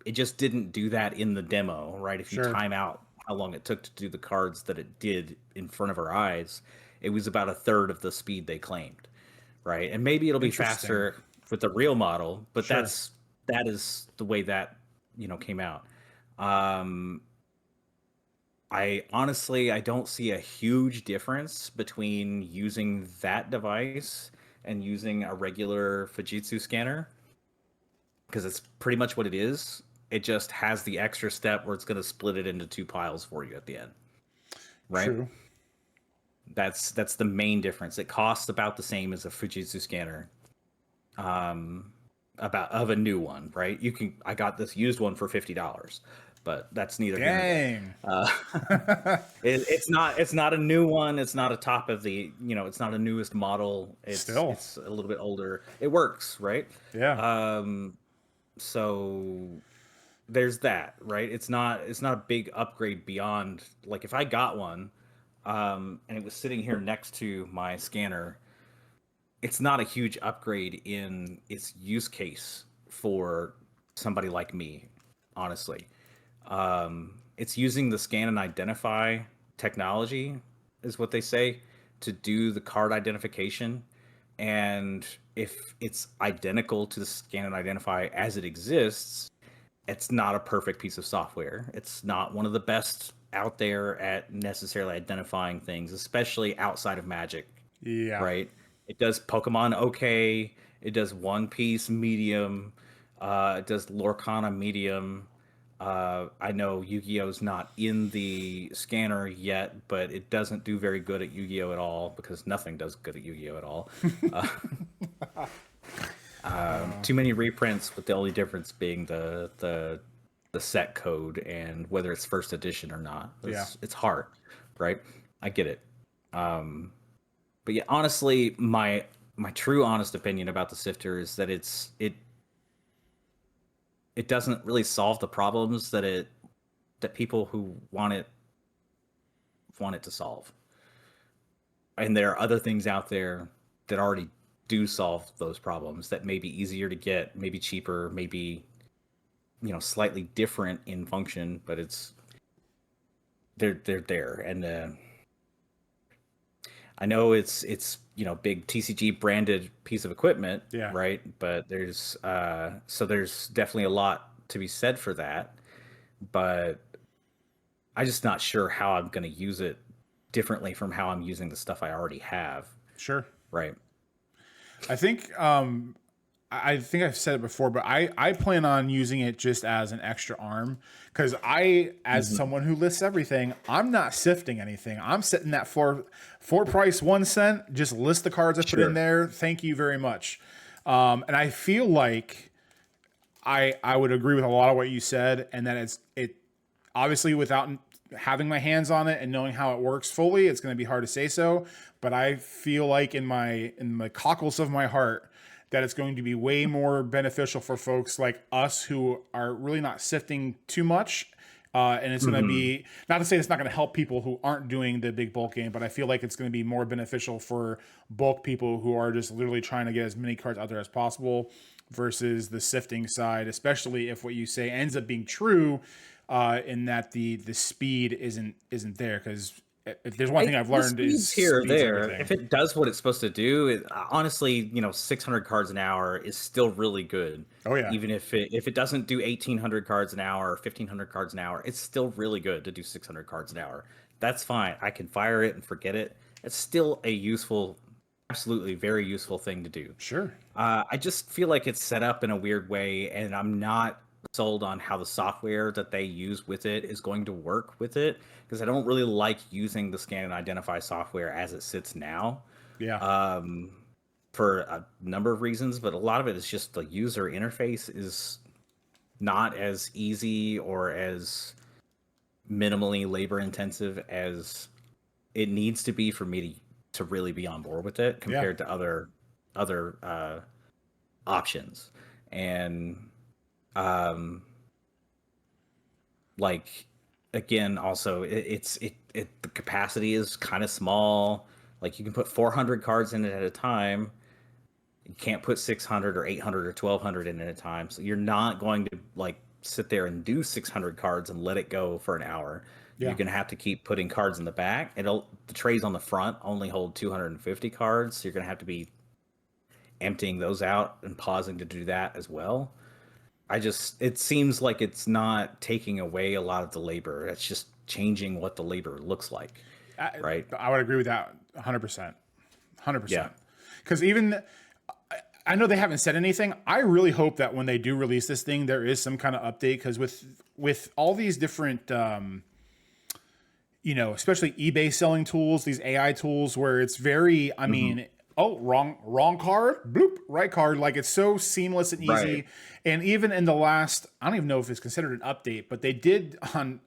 It just didn't do that in the demo, right? If you Sure. time out how long it took to do the cards that it did in front of our eyes, it was about a third of the speed they claimed, right? And maybe it'll be Interesting. faster with the real model, but Sure. that is the way that came out. Um, I honestly I don't see a huge difference between using that device and using a regular Fujitsu scanner because it's pretty much what it is. It just has the extra step where it's going to split it into two piles for you at the end, right? True. That's the main difference. It costs about the same as a Fujitsu scanner, about of a new one, right? I got this used one for $50, but that's neither here nor there. Dang. Uh, it's not a new one. It's not a top of the it's not a newest model. Still. It's a little bit older. It works, right? Yeah. So there's that, right? It's not a big upgrade beyond, like, if I got one and it was sitting here next to my scanner, it's not a huge upgrade in its use case for somebody like me, honestly. It's using the scan and identify technology, is what they say, to do the card identification. And if it's identical to the scan and identify as it exists, it's not a perfect piece of software. It's not one of the best out there at necessarily identifying things, especially outside of Magic, Yeah. right? It does Pokemon okay. It does One Piece medium. It does Lorcana medium. I know Yu-Gi-Oh's not in the scanner yet, but it doesn't do very good at Yu-Gi-Oh at all because nothing does good at Yu-Gi-Oh at all. Uh, too many reprints, with the only difference being the set code and whether it's first edition or not. Yeah. It's hard, right? I get it. Um, but yeah, honestly, my true honest opinion about the Sifter is that it doesn't really solve the problems that people who want it to solve. And there are other things out there that already do solve those problems that may be easier to get, maybe cheaper, maybe slightly different in function, but they're there. And I know it's big TCG branded piece of equipment, Yeah. right? But there's definitely a lot to be said for that. But I'm just not sure how I'm going to use it differently from how I'm using the stuff I already have, Sure. right? I think I've said it before, but I plan on using it just as an extra arm because as Hmm. someone who lists everything, I'm not sifting anything. I'm setting that for price 1 cent. Just list the cards I put in Sure. there. Thank you very much. And I feel like I would agree with a lot of what you said, and that it obviously without having my hands on it and knowing how it works fully, it's going to be hard to say so. But I feel like in the cockles of my heart that it's going to be way more beneficial for folks like us who are really not sifting too much. And it's going to Mhm. be, not to say it's not going to help people who aren't doing the big bulk game, but I feel like it's going to be more beneficial for bulk people who are just literally trying to get as many cards out there as possible versus the sifting side, especially if what you say ends up being true, in that the speed isn't there. Because if there's one thing I've The learned is speed's here or speed's there. everything. If it does what it's supposed to do, honestly, 600 cards an hour is still really good. Oh yeah, Even if it doesn't do 1,800 cards an hour or 1,500 cards an hour, it's still really good to do 600 cards an hour. That's fine. I can fire it and forget it. It's still a useful, absolutely very useful thing to do. sure. I just feel like it's set up in a weird way, and I'm not sold on how the software that they use with it is going to work with it, because I don't really like using the scan and identify software as it sits now, Yeah, um, for a number of reasons, but a lot of it is just the user interface is not as easy or as minimally labor intensive as it needs to be for me to really be on board with it yeah. compared to other options. And um like again, also the capacity is kind of small. Like you can put 400 cards in it at a time. You can't put 600 or 800 or 1200 in at a time, so you're not going to like sit there and do 600 cards and let it go for an hour. You're Yeah. gonna have to keep putting cards in the back. The trays on the front only hold 250 cards, so you're gonna have to be emptying those out and pausing to do that as well. It seems like it's not taking away a lot of the labor. It's just changing what the labor looks like, I, right? I would agree with that 100%. Yeah. 100%. Because even I know they haven't said anything. I really hope that when they do release this thing, there is some kind of update. Because with all these different, especially eBay selling tools, these AI tools, where it's very, I Hmm. mean, oh, wrong card, bloop, right card. Like it's so seamless and Right. easy. And even in the last, I don't even know if it's considered an update, but they did on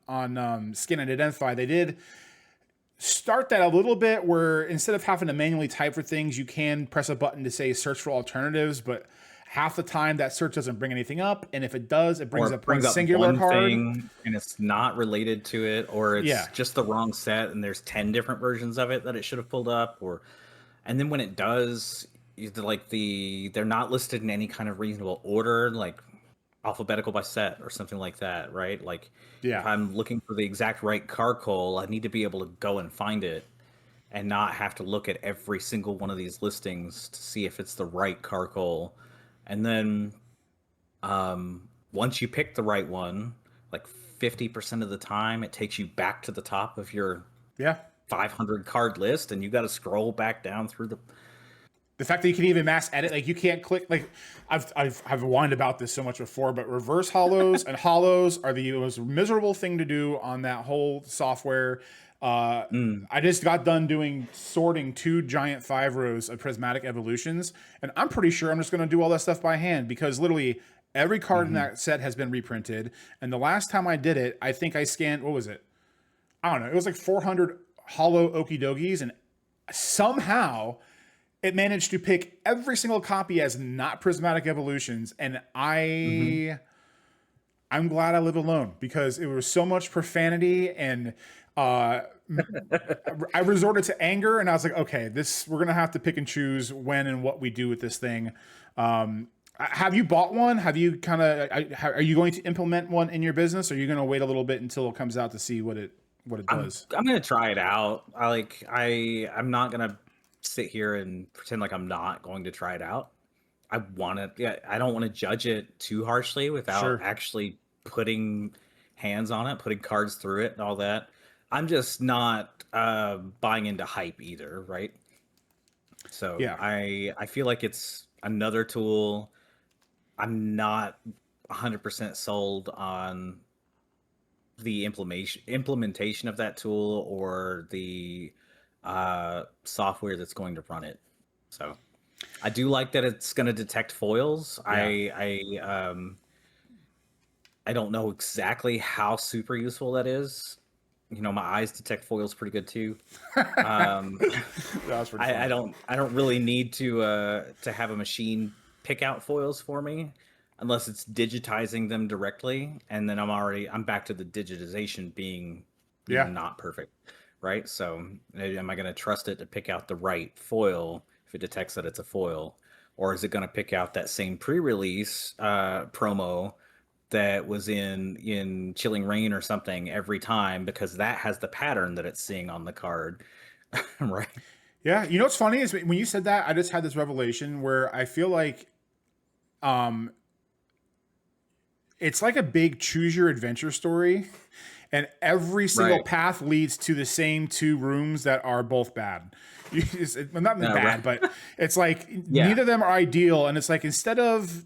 Scan and Identify, they did start that a little bit where instead of having to manually type for things, you can press a button to say search for alternatives, but half the time that search doesn't bring anything up. And if it does, it Or brings it up one brings up singular one card. thing and it's not related to it, or it's Yeah. just the wrong set and there's 10 different versions of it that it should have pulled up. And then when it does, they're not listed in any kind of reasonable order, like alphabetical by set or something like that, right? Like if Yeah. I'm looking for the exact right charcoal, I need to be able to go and find it and not have to look at every single one of these listings to see if it's the right charcoal. And then once you pick the right one, like 50% of the time, it takes you back to the top of your Yeah. 500 card list, and you got to scroll back down through The fact that you can even mass edit, like you can't click, like I've whined about this so much before, but reverse hollows and hollows are the most miserable thing to do on that whole software. Uh, Mm, I just got done sorting 2 giant 5 rows of prismatic evolutions, and I'm pretty sure I'm just going to do all that stuff by hand because literally every card in hmm that set has been reprinted. And the last time I did it, I think I scanned, what was it? I don't know. It was like 400 hollow okie dokies, and somehow it managed to pick every single copy as not prismatic evolutions, and hmm I'm glad I live alone because it was so much profanity and uh, I resorted to anger, and I was like, okay, this we're gonna have to pick and choose when and what we do with this thing. Have you bought one? Have you are you going to implement one in your business? Or are you going to wait a little bit until it comes out to see what it does? I'm gonna try it out. I'm not gonna sit here and pretend like I'm not going to try it out. I want to. Yeah, I don't want to judge it too harshly without Sure. actually putting hands on it, putting cards through it, and all that. I'm just not buying into hype either, right? So Yeah. I feel like it's another tool. I'm not 100% sold on the implementation of that tool or the software that's going to run it. So I do like that it's going to detect foils. Yeah. I don't know exactly how super useful that is. my eyes detect foils pretty good too. Um, That's pretty I funny. don't really need to have a machine pick out foils for me unless it's digitizing them directly, and then I'm back to the digitization being, Yeah. not perfect, right? So am I going to trust it to pick out the right foil if it detects that it's a foil, or is it going to pick out that same pre-release promo that was in Chilling Rain or something every time because that has the pattern that it's seeing on the card, right? Yeah. You know what's funny is when you said that, I just had this revelation where I feel like um, it's like a big choose your adventure story, and every single Right. path leads to the same two rooms that are both bad. Well, not Right. bad, but it's like Yeah. neither of them are ideal. And it's like instead of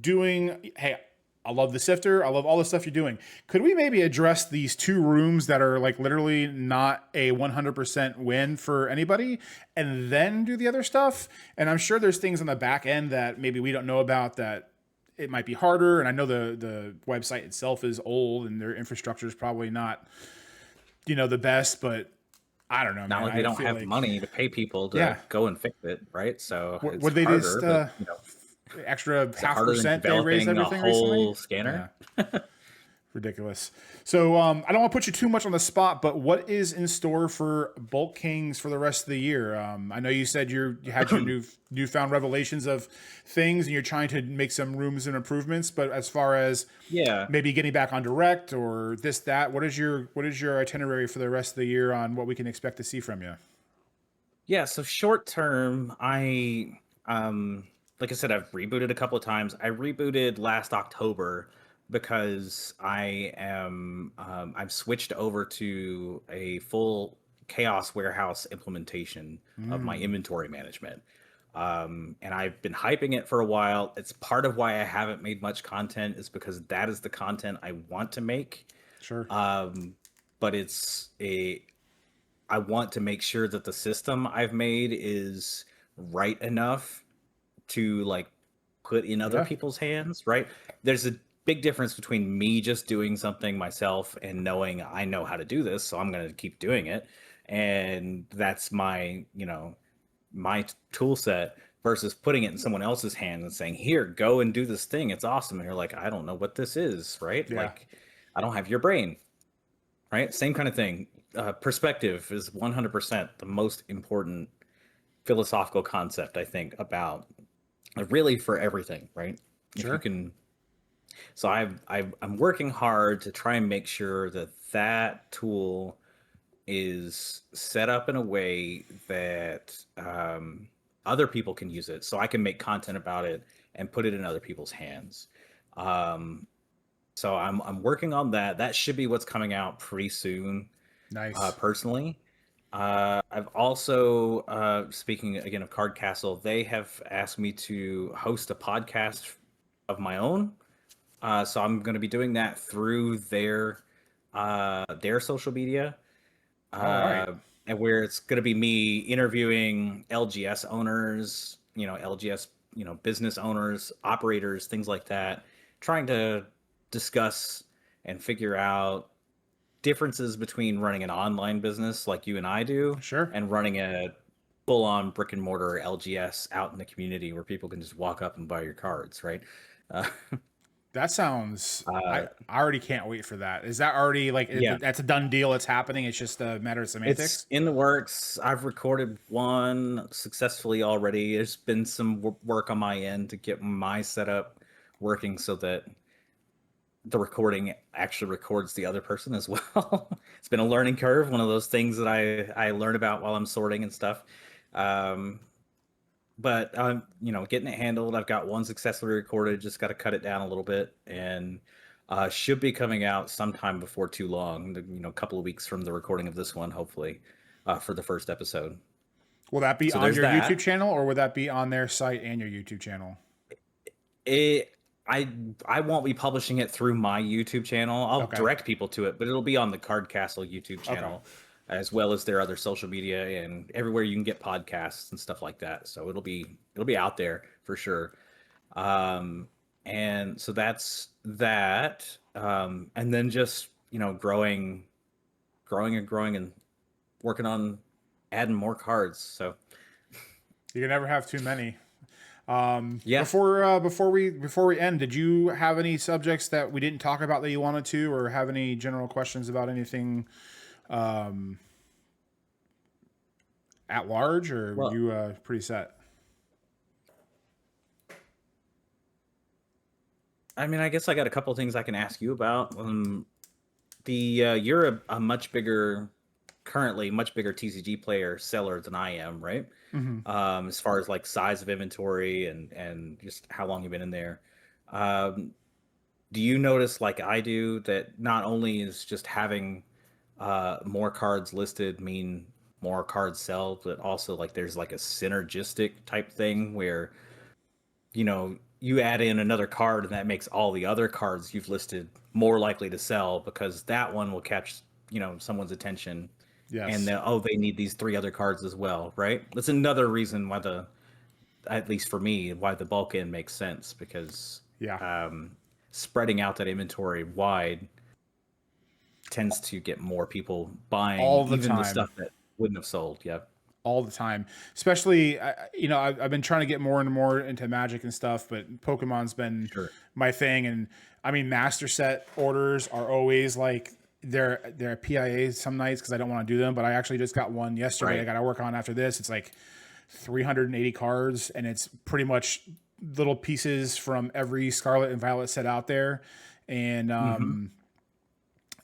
doing, hey, I love the sifter, I love all the stuff you're doing. Could we maybe address these two rooms that are like literally not a 100% win for anybody, and then do the other stuff? And I'm sure there's things on the back end that maybe we don't know about that it might be harder. And I know the website itself is old and their infrastructure is probably not, the best, but I don't know, Not man. like they I don't feel have like, money to pay people to yeah. go and fix it, right? So it's Would they just harder, but extra is it half harder than percent they raised developing a everything recently? whole Yeah, scanner? ridiculous. So I don't want to put you too much on the spot, but what is in store for Bulk Kings for the rest of the year? I know you said you had your newfound revelations of things, and you're trying to make some rooms and improvements. But as far as Yeah. maybe getting back on direct or this that, what is your itinerary for the rest of the year on what we can expect to see from you? Yeah, so short term, like I said, I've rebooted a couple of times. I rebooted last October because I've switched over to a full Chaos Warehouse implementation of my Mm, inventory management. And I've been hyping it for a while. It's part of why I haven't made much content, is because that is the content I want to make. sure. Um, but I want to make sure that the system I've made is right enough to like put in other Yeah. people's hands, right? There's a big difference between me just doing something myself and knowing I know how to do this, so I'm going to keep doing it. And that's my tool set versus putting it in someone else's hands and saying, "Here, go and do this thing. It's awesome." And you're like, "I don't know what this is," right? Yeah. Like I don't have your brain, right? Same kind of thing. Perspective is 100% the most important philosophical concept, I think, about really for everything, right? If you Sure. can, so I'm working hard to try and make sure that that tool is set up in a way that other people can use it, so I can make content about it and put it in other people's hands. Um, so I'm working on that. That should be what's coming out pretty soon. Nice. Personally. I've also, speaking again of Card Castle, they have asked me to host a podcast of my own. So I'm going to be doing that through their social media, All right. uh, and where it's going to be me interviewing LGS owners, LGS, business owners, operators, things like that, trying to discuss and figure out differences between running an online business like you and I do Sure. and running a full on brick and mortar LGS out in the community where people can just walk up and buy your cards, right? Uh, That sounds. I uh, I already can't wait for that. Is that already like yeah, that's a done deal? It's happening. It's just a matter of it's semantics. in the works. I've recorded one successfully already. There's been some work on my end to get my setup working so that the recording actually records the other person as well. It's been a learning curve, one of those things that I learn about while I'm sorting and stuff. Um, but I'm getting it handled. I've got one successfully recorded, just got to cut it down a little bit, and should be coming out sometime before too long, a couple of weeks from the recording of this one, hopefully, for the first episode. Will that be So on there's your YouTube that. channel, or will that be on their site and your YouTube channel? It I I won't be publishing it through my YouTube channel. I'll Okay. direct people to it, but it'll be on the Card Castle YouTube Okay. channel, as well as their other social media and everywhere you can get podcasts and stuff like that. So it'll be out there for sure. Um, and so that's that. And then just growing growing and growing and working on adding more cards. So You can never have too many. yeah. Before we end, did you have any subjects that we didn't talk about that you wanted to, or have any general questions about anything at large, or were Well, you pretty set? I mean, I guess I got a couple things I can ask you about. You're a much bigger, currently much bigger TCG player seller than I am, right? Mm-hmm. As far as like size of inventory and just how long you've been in there. Um, do you notice, like I do, that not only is just having more cards listed mean more cards sell, but also like there's like a synergistic type thing where you add in another card and that makes all the other cards you've listed more likely to sell because that one will catch, someone's attention and Yes. they need these three other cards as well, right? That's another reason why at least for me, why the bulk in makes sense because Yeah. spreading out that inventory wide tends to get more people buying All the even the time. stuff that wouldn't have sold. Yeah. All the time, especially I've been trying to get more and more into Magic and stuff, but Pokemon's been Sure. my thing. And I mean, master set orders are always like they're PIAs some nights because I don't want to do them, but I actually just got one yesterday. I Right. got to work on after this. It's like 380 cards, and it's pretty much little pieces from every Scarlet and Violet set out there. And Hmm.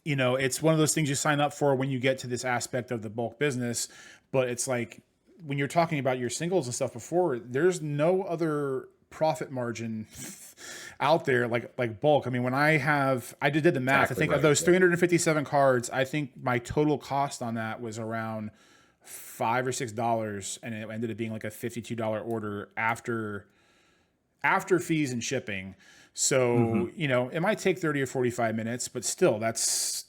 it's one of those things you sign up for when you get to this aspect of the bulk business. But it's like when you're talking about your singles and stuff before, there's no other profit margin out there like bulk. I mean, when I did the math, I Exactly think of right. those Yeah. 357 cards, I think my total cost on that was around $5 or $6, and it ended up being like a $52 order after fees and shipping. Hmm. So, it might take 30 or 45 minutes, but still that's,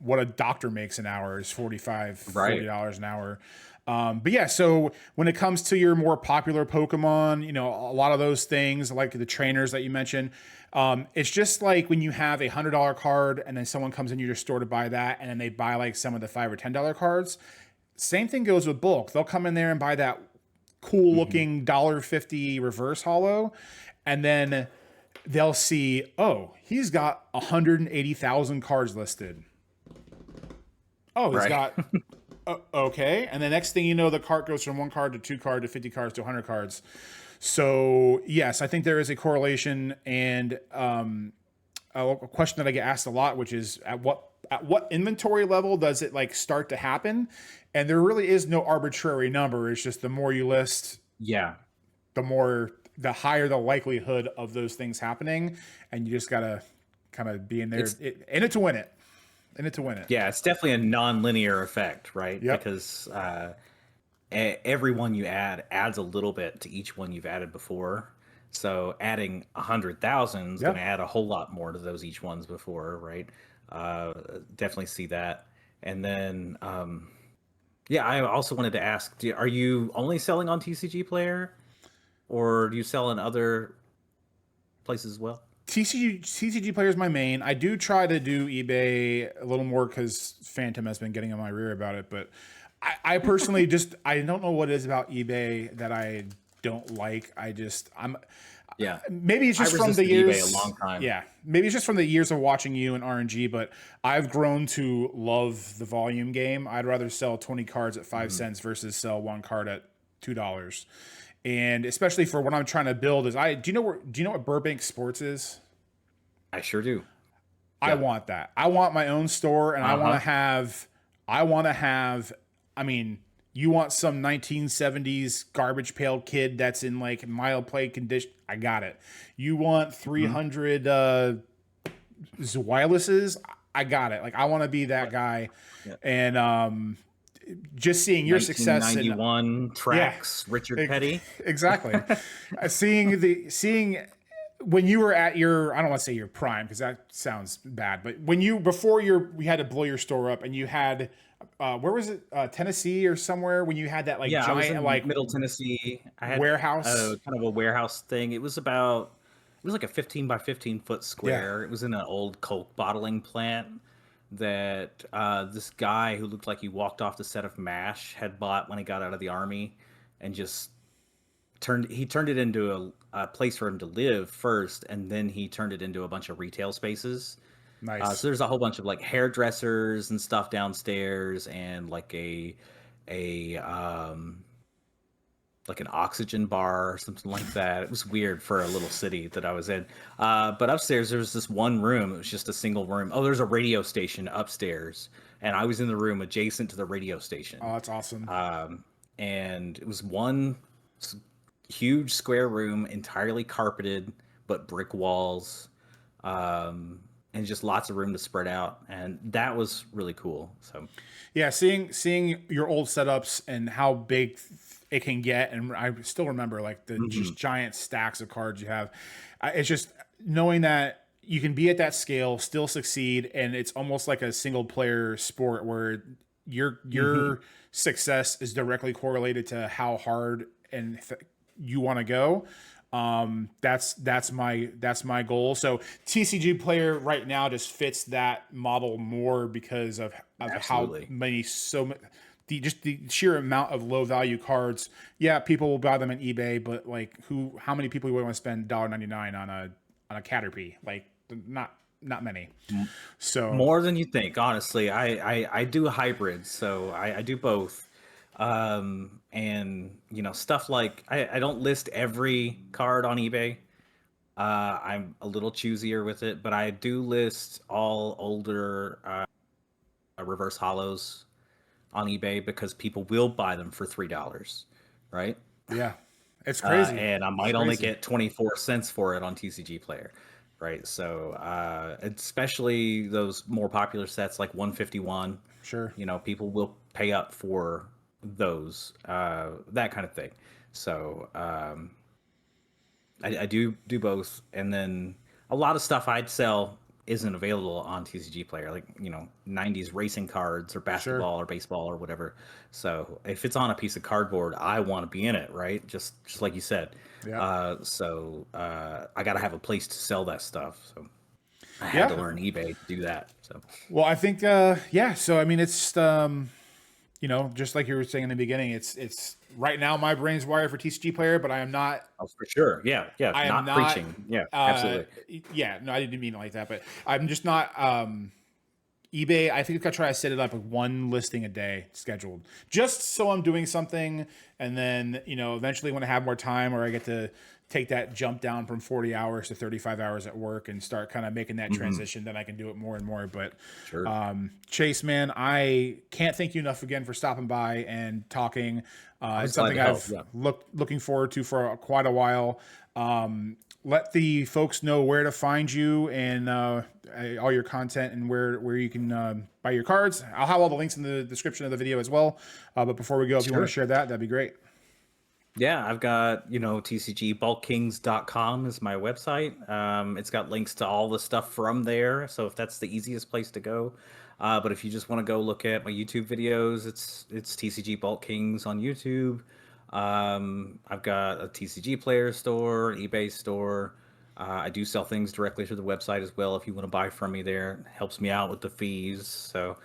what a doctor makes an hour is 45, Right. $40 an hour. But yeah, so when it comes to your more popular Pokemon, a lot of those things like the trainers that you mentioned, it's just like when you have $100 card and then someone comes into your store to buy that and then they buy like some of the $5 or $10 cards. Same thing goes with bulk. They'll come in there and buy that cool Hmm. looking $1.50 reverse hollow, and then they'll see, oh, he's got 180,000 cards listed. Oh, he's Right. got okay, and the next thing you know, the cart goes from one card to two card to 50 cards to 100 cards. So yes, I think there is a correlation, and a question that I get asked a lot, which is at what inventory level does it like start to happen? And there really is no arbitrary number. It's just the more you list, Yeah. the higher the likelihood of those things happening, and you just gotta kind of be in there It's in it to win it, in it to win it. Yeah, it's definitely a non-linear effect, right? Yep. Because every one you add adds a little bit to each one you've added before. So adding 100,000 is going to Yep. add a whole lot more to those each ones before, right? Definitely see that. And then, yeah, I also wanted to ask: are you only selling on TCG Player, or do you sell in other places as well? TCG player is my main. I do try to do eBay a little more because Phantom has been getting on my rear about it. But I personally just I don't know what it is about eBay that I don't like. I'm Yeah, maybe it's I just from the resisted eBay a years. long time. Yeah, maybe it's just from the years of watching you and RNG. But I've grown to love the volume game. I'd rather sell 20 cards at five Mhm. cents versus sell one card at $2. And especially for what I'm trying to build is I do you know what Burbank Sports is? I sure do. I Yeah. want that. I want my own store, and Uh huh. I want to have, I mean, you want some 1970s garbage pail kid that's in like mild play condition. I got it. You want Hmm. 300 Zweilises. I got it. Like, I want to be that guy. Yeah. And just seeing your success and 1991 yeah, tracks, Richard Petty. exactly. Seeing when you were at your, I don't want to say your prime because that sounds bad, but when you before we had to blow your store up and you had, where was it, Tennessee or somewhere when you had that like Yeah, I was giant in like Middle Tennessee. I had a warehouse. kind of a warehouse thing. It was like a 15 by 15 foot Yeah, square. It was in an old Coke bottling plant. that this guy who looked like he walked off the set of MASH had bought when he got out of the army, and just turned it into a place for him to live first, and then he turned it into a bunch of retail spaces. Nice. So there's a whole bunch of like hairdressers and stuff downstairs, and a like an oxygen bar or something like that. It was weird for a little city that I was in. But upstairs there was this one room. It was just a single room. Oh, there's a radio station upstairs, and I was in the room adjacent to the radio station. Oh, that's awesome. And it was one huge square room, entirely carpeted, but brick walls, and just lots of room to spread out. And that was really cool. So yeah, seeing your old setups and how big it can get, and I still remember like the just giant stacks of cards you have. It's just knowing that you can be at that scale, still succeed, and it's almost like a single player sport where your success is directly correlated to how hard and you want to go. That's my goal. So TCGplayer right now just fits that model more because of how many the sheer amount of low value cards. Yeah, people will buy them on eBay, but like how many people would want to spend $1.99 on a Caterpie? Like not many. So more than you think, honestly. I do hybrids, so I do both. And stuff like I don't list every card on eBay. I'm a little choosier with it, but I do list all older reverse hollows on eBay because people will buy them for $3, right? Yeah, it's crazy. And I might only get 24 cents for it on TCGplayer, right? So especially those more popular sets like 151. Sure. People will pay up for those, that kind of thing. So I do both, and then a lot of stuff I'd sell isn't available on TCGplayer, like 90s racing cards or basketball or baseball or whatever. So if it's on a piece of cardboard, I want to be in it, right? Just like you said. Yeah. So I got to have a place to sell that stuff. So I had to learn eBay to do that. So well, I think so I mean, it's just like you were saying in the beginning, it's right now my brain's wired for TCGplayer, but I am not. Oh, for sure. Yeah. I am not preaching. Yeah, absolutely. Yeah, no, I didn't mean it like that, but I'm just not. eBay, I think I've got to try to set it up with one listing a day scheduled, just so I'm doing something, and then eventually when I have more time, or I get to take that jump down from 40 hours to 35 hours at work and start kind of making that transition, then I can do it more and more. But Chase, man, I can't thank you enough again for stopping by and talking. It's something I've looking forward to for quite a while. Let the folks know where to find you and all your content, and where you can buy your cards. I'll have all the links in the description of the video as well. But before we go, if you want to share that'd be great. Yeah, I've got, TCGbulkkings.com is my website. It's got links to all the stuff from there. So if that's the easiest place to go. But if you just want to go look at my YouTube videos, it's TCG Bulk Kings on YouTube. I've got a TCGplayer store, an eBay store. I do sell things directly through the website as well. If you want to buy from me there, it helps me out with the fees. So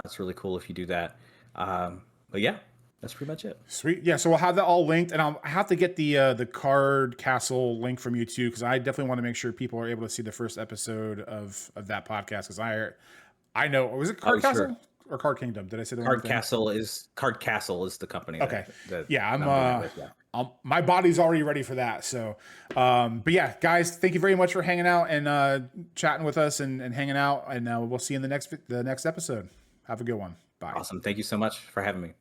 it's really cool if you do that. But yeah. That's pretty much it. Sweet. Yeah, so we'll have that all linked, and I'll have to get the Card Castle link from you too, because I definitely want to make sure people are able to see the first episode of that podcast, because I know, was it Card Castle or Card Kingdom? Did I say the Card Castle is the company. Okay. My body's already ready for that. So, but yeah, guys, thank you very much for hanging out and chatting with us and hanging out, and we'll see you in the next episode. Have a good one. Bye. Awesome. Thank you so much for having me.